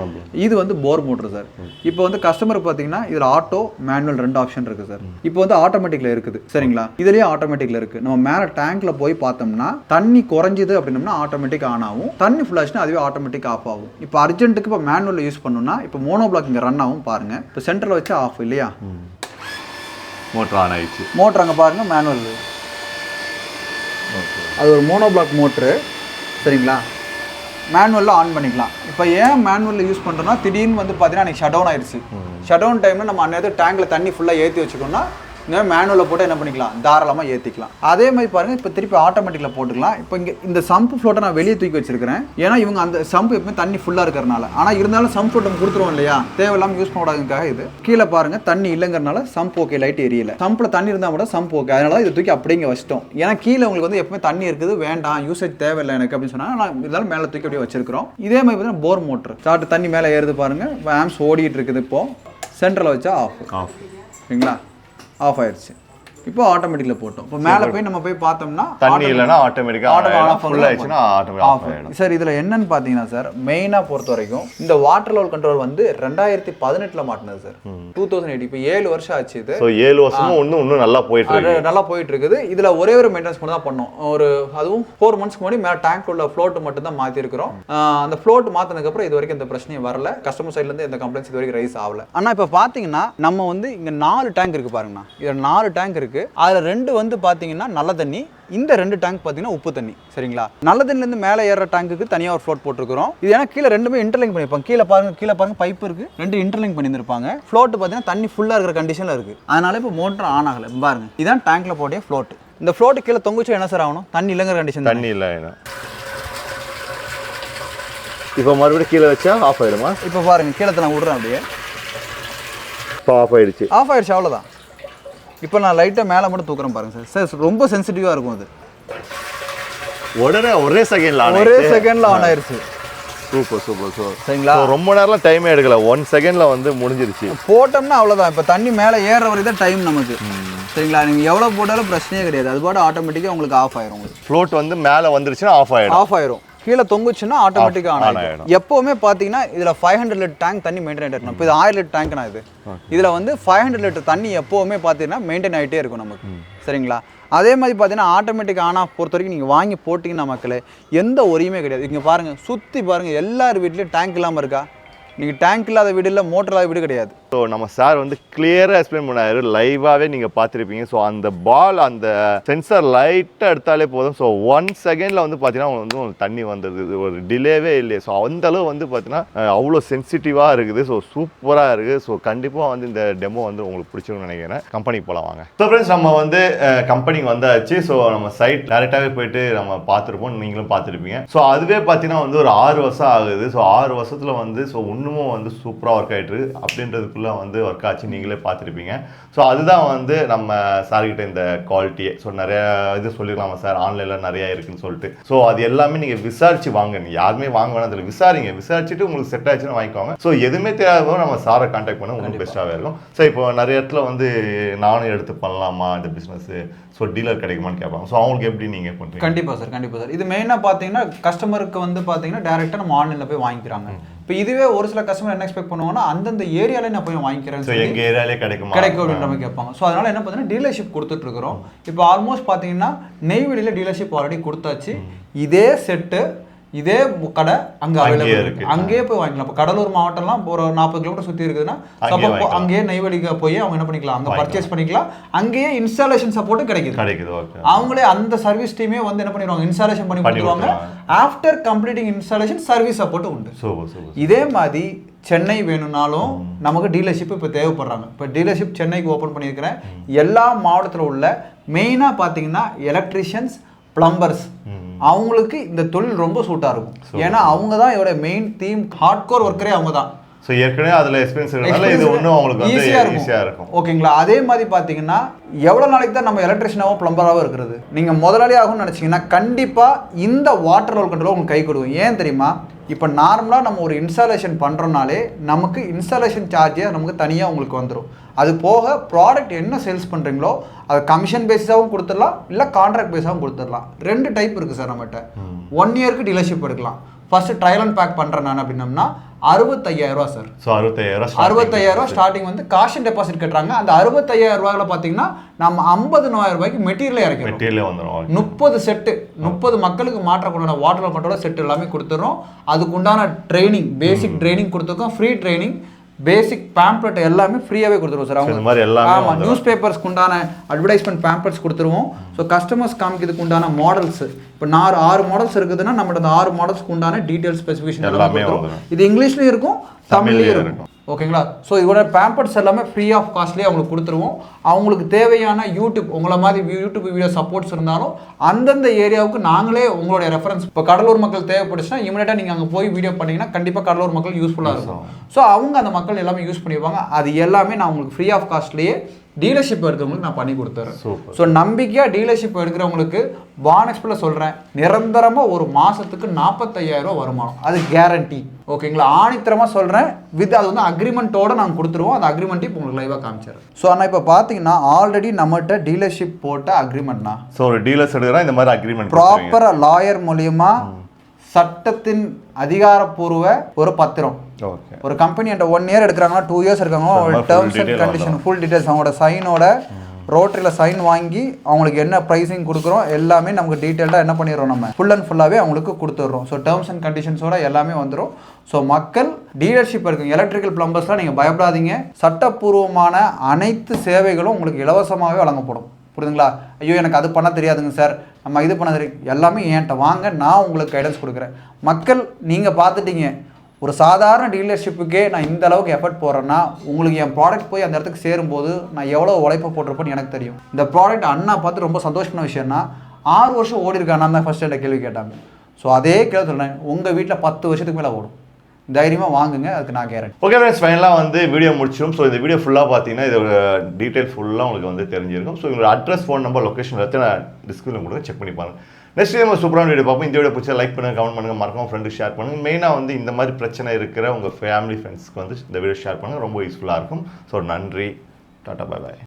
இது வந்து போர் மோட்டர் சார். இப்போ வந்து கஸ்டமர் பார்த்தீங்கன்னா இதில் ஆட்டோ மேனுவல் 2 ஆப்ஷன் இருக்குது சார். இப்போ வந்து ஆட்டோமேட்டிக்கில் இருக்குது. சரிங்களா? இதுலேயே ஆட்டோமேட்டிக்கில் இருக்குது. நம்ம மேலே டேங்க்ல போய் பார்த்தோம்னா தண்ணி குறைஞ்சிது அப்படின்னம்னா ஆட்டோமேட்டிக் ஆன் ஆகும். தண்ணி ஃபுல்லாச்சுன்னா அதுவே ஆட்டோமேட்டிக் ஆஃப் ஆகும். இப்போ அர்ஜென்ட்டுக்கு இப்போ மேனுவல் யூஸ் பண்ணணும்னா இப்போ மோனோ பிளாக் இங்கே ரன் ஆகும் பாருங்க. இப்போ சென்டரில் வச்சு ஆஃப் இல்லையா? மோட்டர் ஆன் ஆயிடுச்சு. மோட்டர் அங்கே பாருங்க மேனுவல். அது ஒரு மோனோ பிளாக் மோட்ரு. சரிங்களா? மேனுவலில் ஆன் பண்ணிக்கலாம். இப்போ ஏன் மேனுவலில் யூஸ் பண்ணுறோன்னா திடீர்னு வந்து பார்த்தீங்கன்னா எனக்கு ஷட் டவுன் ஆயிடுச்சு. ஷட் டவுன் டைமில் நம்ம அந்நேரத்தில் டேங்கில் தண்ணி ஃபுல்லாக ஏற்றி வச்சுக்கோன்னா இந்த மேனுவலில் போட்டு என்ன பண்ணிக்கலாம், தாராளமாக ஏற்றிக்கலாம். அதே மாதிரி பாருங்கள், இப்போ திருப்பி ஆட்டோமேட்டிக்கில் போட்டுக்கலாம். இப்போ இங்கே இந்த சம்பு ஃப்ளோட்டை நான் வெளியே தூக்கி வச்சிருக்கிறேன். ஏன்னா இவங்க அந்த சம்பு எப்பவுமே தண்ணி ஃபுல்லாக இருக்கிறனால. ஆனால் இருந்தாலும் சம்பு ஃப்ளோட் நம்ம கொடுத்துருவோம் இல்லையா, தேவையில்லாமல் யூஸ் பண்ணக்கூடாதுக்காக இது. கீழே பாருங்கள் தண்ணி இல்லைங்கிறனால சம்பு ஓகே, லைட் எரியல. சம்பில் தண்ணி இருந்தால் கூட சம்பு ஓகே, அதனால இதை தூக்கி அப்படியே வச்சிட்டோம். ஏன்னா கீழே உங்களுக்கு வந்து எப்பவுமே தண்ணி இருக்குது, வேண்டாம் யூசேஜ் தேவையில்லை எனக்கு அப்படின்னு சொன்னால் நான் இருந்தாலும் மேலே தூக்கி அப்படியே வச்சிருக்கிறோம். இதே மாதிரி பார்த்தீங்கன்னா போர் மோட்டர் ஸ்டார்ட் தண்ணி மேலே ஏறுது பாருங்கள். இப்போ ஆம்ஸ் ஓடிட்டு இருக்குது. இப்போது சென்டரில் வச்சா ஆஃப். சரிங்களா? ஆஃப் ஆயிடுச்சு. இப்போ ஆட்டோமேட்டிக்கில் போட்டோம். இப்போ மேலே போய் நம்ம போய் பார்த்தோம்னா தண்ணி இல்லைன்னா ஆட்டோமேட்டிக்காக ஃபுல் ஆயிடுச்சுன்னா ஆட்டோமேட்டிக் ஆஃப் ஆயிடும். சார் இதில் என்னன்னு பார்த்தீங்கன்னா சார், மெயினாக பொறுத்த வரைக்கும் இந்த வாட்டர் லெவல் கண்ட்ரோல் வந்து 2018 மாட்டினது சார். 2008. இப்போ 7 வருஷம் ஆச்சு இது. ஸோ 7 வருஷமும் இன்னும் நல்லா போயிட்டு இருக்குது. இதில் ஒரே ஒரு மெயின்டெனன்ஸ் மட்டும் தான் பண்ணோம். ஒரு அதுவும் 4 மந்த்ஸ்க்கு முன்னாடி மேலே டேங்க் உள்ள ஃப்ளோட் மட்டும் தான் மாற்றிருக்கிறோம். அந்த ஃப்ளோட் மாற்றினதுக்கப்புறம் இது வரைக்கும் எந்த பிரச்சனையும் வரல. கஸ்டமர் சைட்லேருந்து எந்த கம்ப்ளைண்ட்ஸ் இது வரைக்கும் ரைஸ் ஆகல. ஆனால் இப்போ பார்த்தீங்கன்னா நம்ம வந்து இங்கே 4 டேங்க் இருக்குது பாருங்கண்ணா. இதில் 4 டேங்க் இருக்குது. அதில் 2 வந்து பார்த்தீங்கன்னா நல்ல தண்ணி, இந்த 2 டேங்க் பார்த்தீங்கன்னா உப்பு தண்ணி. சரிங்களா? நல்ல தண்ணிலேருந்து மேலே ஏற டேங்குக்கு தனியாக ஒரு ஃப்ளோட் போட்டுருக்கிறோம். இது ஏன்னா கீழே 2மே இன்டர்லிங்க் பண்ணியிருப்பாங்க. கீழே பாருங்க பைப் இருக்குது, 2 இன்டர்லிங்க் பண்ணியிருப்பாங்க. ஃப்ளோட் பார்த்தீங்கன்னா தண்ணி ஃபுல்லாக இருக்கிற கண்டிஷனில் இருக்குது. அதனால இப்போ மோட்டர் ஆன் ஆகலை. பாருங்க, இதான் டேங்க்ல போட்டிய ஃப்ளோட். இந்த ஃப்ளோட்டு கீழே தொங்குச்சு என்ன சார் ஆகணும்? தண்ணி இல்லைங்கிற கண்டிஷன். தண்ணி இல்லை. இப்போ மறுபடியும் கீழே வச்சா ஆஃப் ஆயிடுமா? இப்போ பாருங்க, கீழே நான் விடுறேன் அப்படியே. இப்போ ஆஃப் ஆயிடுச்சு. அவ்வளோதான். இப்போ நான் லைட்டாக மேலே மட்டும் தூக்குறேன் பாருங்க சார். சார் ரொம்ப சென்சிட்டிவாக இருக்கும் அது. ஒரே செகண்ட்ல ஆன் ஆயிருச்சு. சூப்பர். சரிங்களா? ரொம்ப நேரம் டைமே எடுக்கல, 1 செகண்ட்ல வந்து முடிஞ்சிருச்சு. போட்டோம்னா அவ்வளோதான். இப்போ தண்ணி மேலே ஏற வரைக்கும் தான் டைம் நமக்கு. சரிங்களா? நீங்கள் எவ்வளோ போட்டாலும் பிரச்சனையே கிடையாது. அது பாட்டு ஆட்டோமேட்டிக்காக உங்களுக்கு ஆஃப் ஆயிரும். ஃப்ளோட் வந்து மேலே வந்துருச்சுன்னா ஆஃப் ஆயிரும். கீழே தொங்குச்சுன்னா ஆட்டோமேட்டிக்காக ஆன் ஆயிடும். எப்போவுமே பார்த்தீங்கன்னா இதில் 500 லிட்டர் டேங்க் தண்ணி மெயின்டைன் ஆகிட்டு இருக்கணும். இப்போ இது 1000 லிட்டர் டேங்க்னா இது இதில் வந்து 500 லிட்டர் தண்ணி எப்போவுமே பார்த்தீங்கன்னா மெயின்டைன் ஆகிட்டே இருக்கும் நமக்கு. சரிங்களா? அதே மாதிரி பார்த்தீங்கன்னா ஆட்டோமேட்டிக் ஆன் ஆஃப் பொறுத்த வரைக்கும் நீங்கள் வாங்கி போட்டிங்கன்னா மக்களே எந்த ஒரியுமே கிடையாது. இங்கே பாருங்கள், சுற்றி பாருங்கள், எல்லார் வீட்லேயும் டேங்க் இல்லாமல் இருக்கா? நீங்கள் டேங்க் இல்லாத வீடு இல்லை, மோட்டர் இல்லாத வீடு கிடையாது. ஸோ நம்ம சார் வந்து கிளியராக எக்ஸ்பிளைன் பண்ணாரு, லைவாகவே நீங்கள் பார்த்துருப்பீங்க. ஸோ அந்த பால் அந்த சென்சார் லைட்டாக எடுத்தாலே போதும். ஸோ 1 செகண்டில் வந்து பார்த்தீங்கன்னா உங்களுக்கு தண்ணி வந்துடுது, ஒரு டிலேவே இல்லையே. ஸோ அந்தளவு வந்து பார்த்தீங்கன்னா அவ்வளோ சென்சிட்டிவாக இருக்குது. ஸோ சூப்பராக இருக்குது. ஸோ கண்டிப்பாக வந்து இந்த டெமோ வந்து உங்களுக்கு பிடிச்சிருக்குன்னு நினைக்கிறேன். கம்பெனிக்கு போகலாம் வாங்க. ஸோ ஃப்ரெண்ட்ஸ், நம்ம வந்து கம்பெனிக்கு வந்தாச்சு. ஸோ நம்ம சைட் டேரெக்டாகவே போயிட்டு நம்ம பார்த்துருப்போம், நீங்களும் பார்த்துருப்பீங்க. ஸோ அதுவே பார்த்தீங்கன்னா வந்து ஒரு 6 வருஷம் ஆகுது. ஸோ 6 வருஷத்தில் வந்து ஸோ இன்னமும் வந்து சூப்பராக ஒர்க் ஆகிட்டு அப்படின்றதுக்குள்ளே வந்து ஒர்க் ஆச்சு, நீங்களே பார்த்துருப்பீங்க. ஸோ அதுதான் வந்து நம்ம சார்கிட்ட இந்த குவாலிட்டியே. ஸோ நிறைய இது சொல்லிடலாமா சார், ஆன்லைனில் நிறையா இருக்குன்னு சொல்லிட்டு. ஸோ அது எல்லாமே நீங்கள் விசாரிச்சு வாங்க. நீங்கள் யாருமே வாங்க வேணாம், அதில் விசாரிச்சுட்டு உங்களுக்கு செட் ஆச்சுன்னு வாங்கிக்கோங்க. ஸோ எதுவுமே தெரியாதவங்க நம்ம சாரை கான்டாக்ட் பண்ண உங்களுக்கு பெஸ்ட்டாகவே இருக்கும். ஸோ இப்போ நிறைய இடத்துல வந்து நானும் எடுத்து பண்ணலாமா இந்த பிஸ்னஸ், ஸோ டீலர் கிடைக்குமான்னு கேட்பாங்க. ஸோ அவங்களுக்கு எப்படி நீங்கள் பண்ணுறீங்க? கண்டிப்பாக சார். இது மெயினாக பார்த்தீங்கன்னா கஸ்டமருக்கு வந்து பார்த்தீங்கன்னா டேரெக்டாக நம்ம ஆன்லைனில் போய் வாங்கிக்கிறாங்க. இப்போ இதுவே ஒரு சில கஸ்டமர் என்ன எக்ஸ்பெக்ட் பண்ணுவாங்கன்னா அந்தந்த ஏரியாலே நான் போய் வாங்கிக்கிறேன், எங்கள் ஏரியாலே கிடைக்கும் அப்படின்ற மாதிரி கேட்பாங்க. ஸோ அதனால என்ன பார்த்தீங்கன்னா டீலர்ஷிப் கொடுத்துட்டு இருக்கிறோம். இப்போ ஆல்மோஸ்ட் பார்த்தீங்கன்னா நெய்வேலியில் டீலர்ஷிப் ஆல்ரெடி கொடுத்தாச்சு. இதே செட்டு இதே கடை அங்கே அவைலபிள் இருக்கு, அங்கேயே போய் வாங்கிக்கலாம். இப்போ கடலூர் மாவட்டம்லாம் ஒரு 40 கிலோமீட்டர் சுற்றி இருக்குதுன்னா அங்கேயே நெய்வேலிக்கு போய் அவங்க என்ன பண்ணிக்கலாம், அங்கே பர்ச்சேஸ் பண்ணிக்கலாம். அங்கேயே இன்ஸ்டாலேஷன் சப்போர்ட்டும் கிடைக்குது. அவங்களே அந்த சர்வீஸ் டீமே வந்து என்ன பண்ணிடுவாங்க, இன்ஸ்டாலேஷன் பண்ணி கொடுத்துருவாங்க. ஆஃப்டர் கம்ப்ளீட்டிங் இன்ஸ்டாலேஷன் சர்வீஸ் சப்போர்ட்டும் உண்டு. இதே மாதிரி சென்னை வேணும்னாலும் நமக்கு டீலர்ஷிப் இப்போ தேவைப்படுறாங்க. இப்போ டீலர்ஷிப் சென்னைக்கு ஓப்பன் பண்ணியிருக்கிறேன். எல்லா மாவட்டத்தில் உள்ள மெயினாக பார்த்தீங்கன்னா எலக்ட்ரிஷியன்ஸ், பிளம்பர்ஸ், அவங்களுக்கு இந்த தொழில் ரொம்ப சூட்டாக இருக்கும். ஏன்னா அவங்க தான் இதோட மெயின் தீம், ஹார்ட்கோர் ஒர்க்கரே அவங்க தான். ஸோ ஏற்கனவே அதில் எக்ஸ்பீரியன்ஸ் இருக்கிறதால இது ஒன்றும் அவங்களுக்கு ஈஸியாக இருக்கும். ஓகேங்களா? அதே மாதிரி பார்த்தீங்கன்னா எவ்வளோ நாளைக்கு தான் நம்ம எலக்ட்ரிஷியனாகவும் பிளம்பராகவும் இருக்கிறது? நீங்கள் முதலாளி ஆகும்னு நினச்சிங்கன்னா கண்டிப்பாக இந்த வாட்டர் லெவல் கண்ட்ரோல் உங்களுக்கு கை கொடுக்கும். ஏன் தெரியுமா? இப்போ நார்மலாக நம்ம ஒரு இன்ஸ்டாலேஷன் பண்ணுறோம்னாலே நமக்கு இன்ஸ்டாலேஷன் சார்ஜே நமக்கு தனியாக உங்களுக்கு வந்துடும். அது போக ப்ராடக்ட் என்ன சேல்ஸ் பண்ணுறீங்களோ அது கமிஷன் பேஸாகவும் கொடுத்துடலாம், இல்லை கான்ட்ராக்ட் பேஸாகவும் கொடுத்துடலாம். 2 டைப் இருக்குது சார் நம்மகிட்ட. 1 இயருக்கு டீலர்ஷிப் எடுக்கலாம். ஃபர்ஸ்ட் ட்ரையல் அண்ட் பேக் பண்ணுறேன் நான் அப்படின்னம்னா 65,000 சார். ஸோ 65,000 ஸ்டார்டிங் வந்து காஷன் டெபாசிட் கட்டுறாங்க. அந்த 65,000 பார்த்தீங்கன்னா நம்ம 50,000 ரூபாய்க்கு மெட்டீரியல் இறக்கிறோம். 30 செட்டு 30 மக்களுக்கு மாற்றக்கூடிய வாட்டர் கண்ட்ரோல் செட் எல்லாமே கொடுத்துறோம். அதுக்கு உண்டான ட்ரைனிங், பேசிக் ட்ரைனிங் கொடுத்துருக்கோம். ஃப்ரீ ட்ரைனிங், பேசிக் பேம்ப்ளெட் எல்லாமே ஃப்ரீயாகவே கொடுத்துருவோம் சார். அவங்க ஆமாம், நியூஸ் பேப்பர்ஸ்க்கு உண்டான அட்வர்டைஸ்மெண்ட் பேம்ப்ளெட்ஸ் கொடுத்துருவோம். ஸோ கஸ்டமர்ஸ் காமிக்கிறதுக்கு உண்டான மாடல்ஸ், இப்போ 6 மாடல்ஸ் இருக்குதுன்னா நம்மளோட அந்த 6 மாடல்ஸ்க்கு உண்டான டீட்டெயில்ஸ் ஸ்பெசிஃபிகேஷன் எல்லாமே இது இங்கிலீஷ்லையும் இருக்கும், தமிழ்லையும் இருக்கும். ஓகேங்களா? ஸோ இதோட பேம்பர்ஸ் எல்லாமே ஃப்ரீ ஆஃப் காஸ்ட்லேயே அவங்களுக்கு கொடுத்துருவோம். அவங்களுக்கு தேவையான யூடியூப், உங்களை மாதிரி யூடியூப் வீடியோ சப்போர்ட்ஸ் இருந்தாலும் அந்தந்த ஏரியாவுக்கு நாங்களே உங்களுடைய ரெஃபரன்ஸ், இப்போ கடலூர் மக்கள் தேவைப்படுச்சுன்னா இமீடியட்டாக நீங்கள் அங்கே போய் வீடியோ பண்ணிங்கன்னா கண்டிப்பாக கடலூர் மக்கள் யூஸ்ஃபுல்லாக இருக்கும். ஸோ அவங்க அந்த மக்கள் எல்லாமே யூஸ் பண்ணிடுவாங்க. அது எல்லாமே நான் உங்களுக்கு ஃப்ரீ ஆஃப் காஸ்ட்லேயே டீலர்ஷிப் எடுக்கிறவங்களுக்கு நான் பண்ணி கொடுத்துறேன். ஸோ நம்பிக்கையாக டீலர்ஷிப் எடுக்கிறவங்களுக்கு வானெக்ஸ்பில் சொல்கிறேன், நிரந்தரமாக ஒரு மாதத்துக்கு 45,000 வருமானம், அது கேரண்டி. ஓகேங்களா? ஆணித்தரமாக சொல்கிறேன். வித் அது வந்து அக்ரிமெண்ட்டோட நாங்கள் கொடுத்துருவோம். அந்த அக்ரிமெண்ட்டு இப்போ உங்களுக்கு லைவாக காமிச்சிடுறேன். ஸோ ஆனால் இப்போ பார்த்தீங்கன்னா ஆல்ரெடி நம்மகிட்ட டீலர்ஷிப் போட்ட அக்ரிமெண்ட்னா, ஸோ ஒரு டீலர்ஸ் எடுக்கிறா இந்த மாதிரி அக்ரிமெண்ட் ப்ராப்பராக லாயர் மூலியமா சட்டத்தின் அதிகாரப்பூர்வ ஒரு பத்திரம். ஒரு கம்பெனி என்ற 1 இயர் எடுக்கிறாங்கன்னா 2 இயர்ஸ் இருக்காங்க, terms and condition full details, அவங்களோட சைனோட ரோட்டரியில் சைன் வாங்கி அவங்களுக்கு என்ன ப்ரைஸிங் கொடுக்குறோம் எல்லாமே நமக்கு டீட்டெயில்டாக என்ன பண்ணிடுறோம், நம்ம ஃபுல் அண்ட் ஃபுல்லாகவே அவங்களுக்கு கொடுத்துட்றோம். ஸோ டேர்ம்ஸ் அண்ட் கண்டிஷன்ஸோட எல்லாமே வந்துடும். ஸோ மக்கள் டீலர்ஷிப் இருக்குங்க, எலக்ட்ரிக்கல் பிளம்பர்ஸ்லாம் நீங்கள் பயப்படாதீங்க. சட்டப்பூர்வமான அனைத்து சேவைகளும் உங்களுக்கு இலவசமாகவே வழங்கப்படும். புரியுதுங்களா? ஐயோ எனக்கு அது பண்ண தெரியாதுங்க சார், நம்ம இது பண்ண தெரியும், எல்லாமே என்கிட்ட வாங்க, நான் உங்களுக்கு கைடன்ஸ் கொடுக்குறேன். மக்கள் நீங்கள் பார்த்துட்டீங்க, ஒரு சாதாரண டீலர்ஷிப்புக்கே நான் இந்த அளவுக்கு எஃபர்ட் போடுறேன்னா உங்களுக்கு என் ப்ராடக்ட் போய் அந்த இடத்துக்கு சேரும்போது நான் எவ்வளோ உழைப்பு போட்டிருப்பேன்னு எனக்கு தெரியும். இந்த ப்ராடக்ட் அண்ணா பார்த்து ரொம்ப சந்தோஷமான விஷயம்னா 6 வருஷம் ஓடி இருக்கானா தான் ஃபர்ஸ்ட் என்கிட்ட கேள்வி கேட்டாங்க. ஸோ அதே கேள்வி சொல்கிறேன், உங்கள் வீட்டில் 10 வருஷத்துக்கு மேலே ஓடும், தைரியமாக வாங்குங்க, அதுக்கு நான் கேரண்டி. ஓகே ஃப்ரெண்ட்ஸ், ஃபைனலாக வந்து வீடியோ முடிச்சிடும். ஸோ இந்த வீடியோ ஃபுல்லாக பார்த்தீங்கன்னா இதோட டீட்டெயில் ஃபுல்லாக உங்களுக்கு வந்து தெரிஞ்சிருக்கும். ஸோ உங்களோட அட்ரஸ், ஃபோன் நம்பர், லொக்கேஷன் எடுத்து நான் டிஸ்கிரிப்ஷன் கொடுத்து செக் பண்ணி பாருங்கள். நெக்ஸ்ட் நம்ம சூப்பரான வீடியோ பார்ப்போம். இந்த வீடியோ பிடிச்சா லைக் பண்ணுங்கள், கமெண்ட் பண்ணுங்கள், மறக்காம ஃப்ரெண்டுக்கு ஷேர் பண்ணுங்கள். மெயினாக வந்து இந்த மாதிரி பிரச்சனை இருக்கிற உங்கள் ஃபேமிலி ஃப்ரெண்ட்ஸ்க்கு வந்து இந்த வீடியோ ஷேர் பண்ணுங்கள், ரொம்ப யூஸ்ஃபுல்லாக இருக்கும். ஸோ நன்றி, டாடா, பாய் பாய்.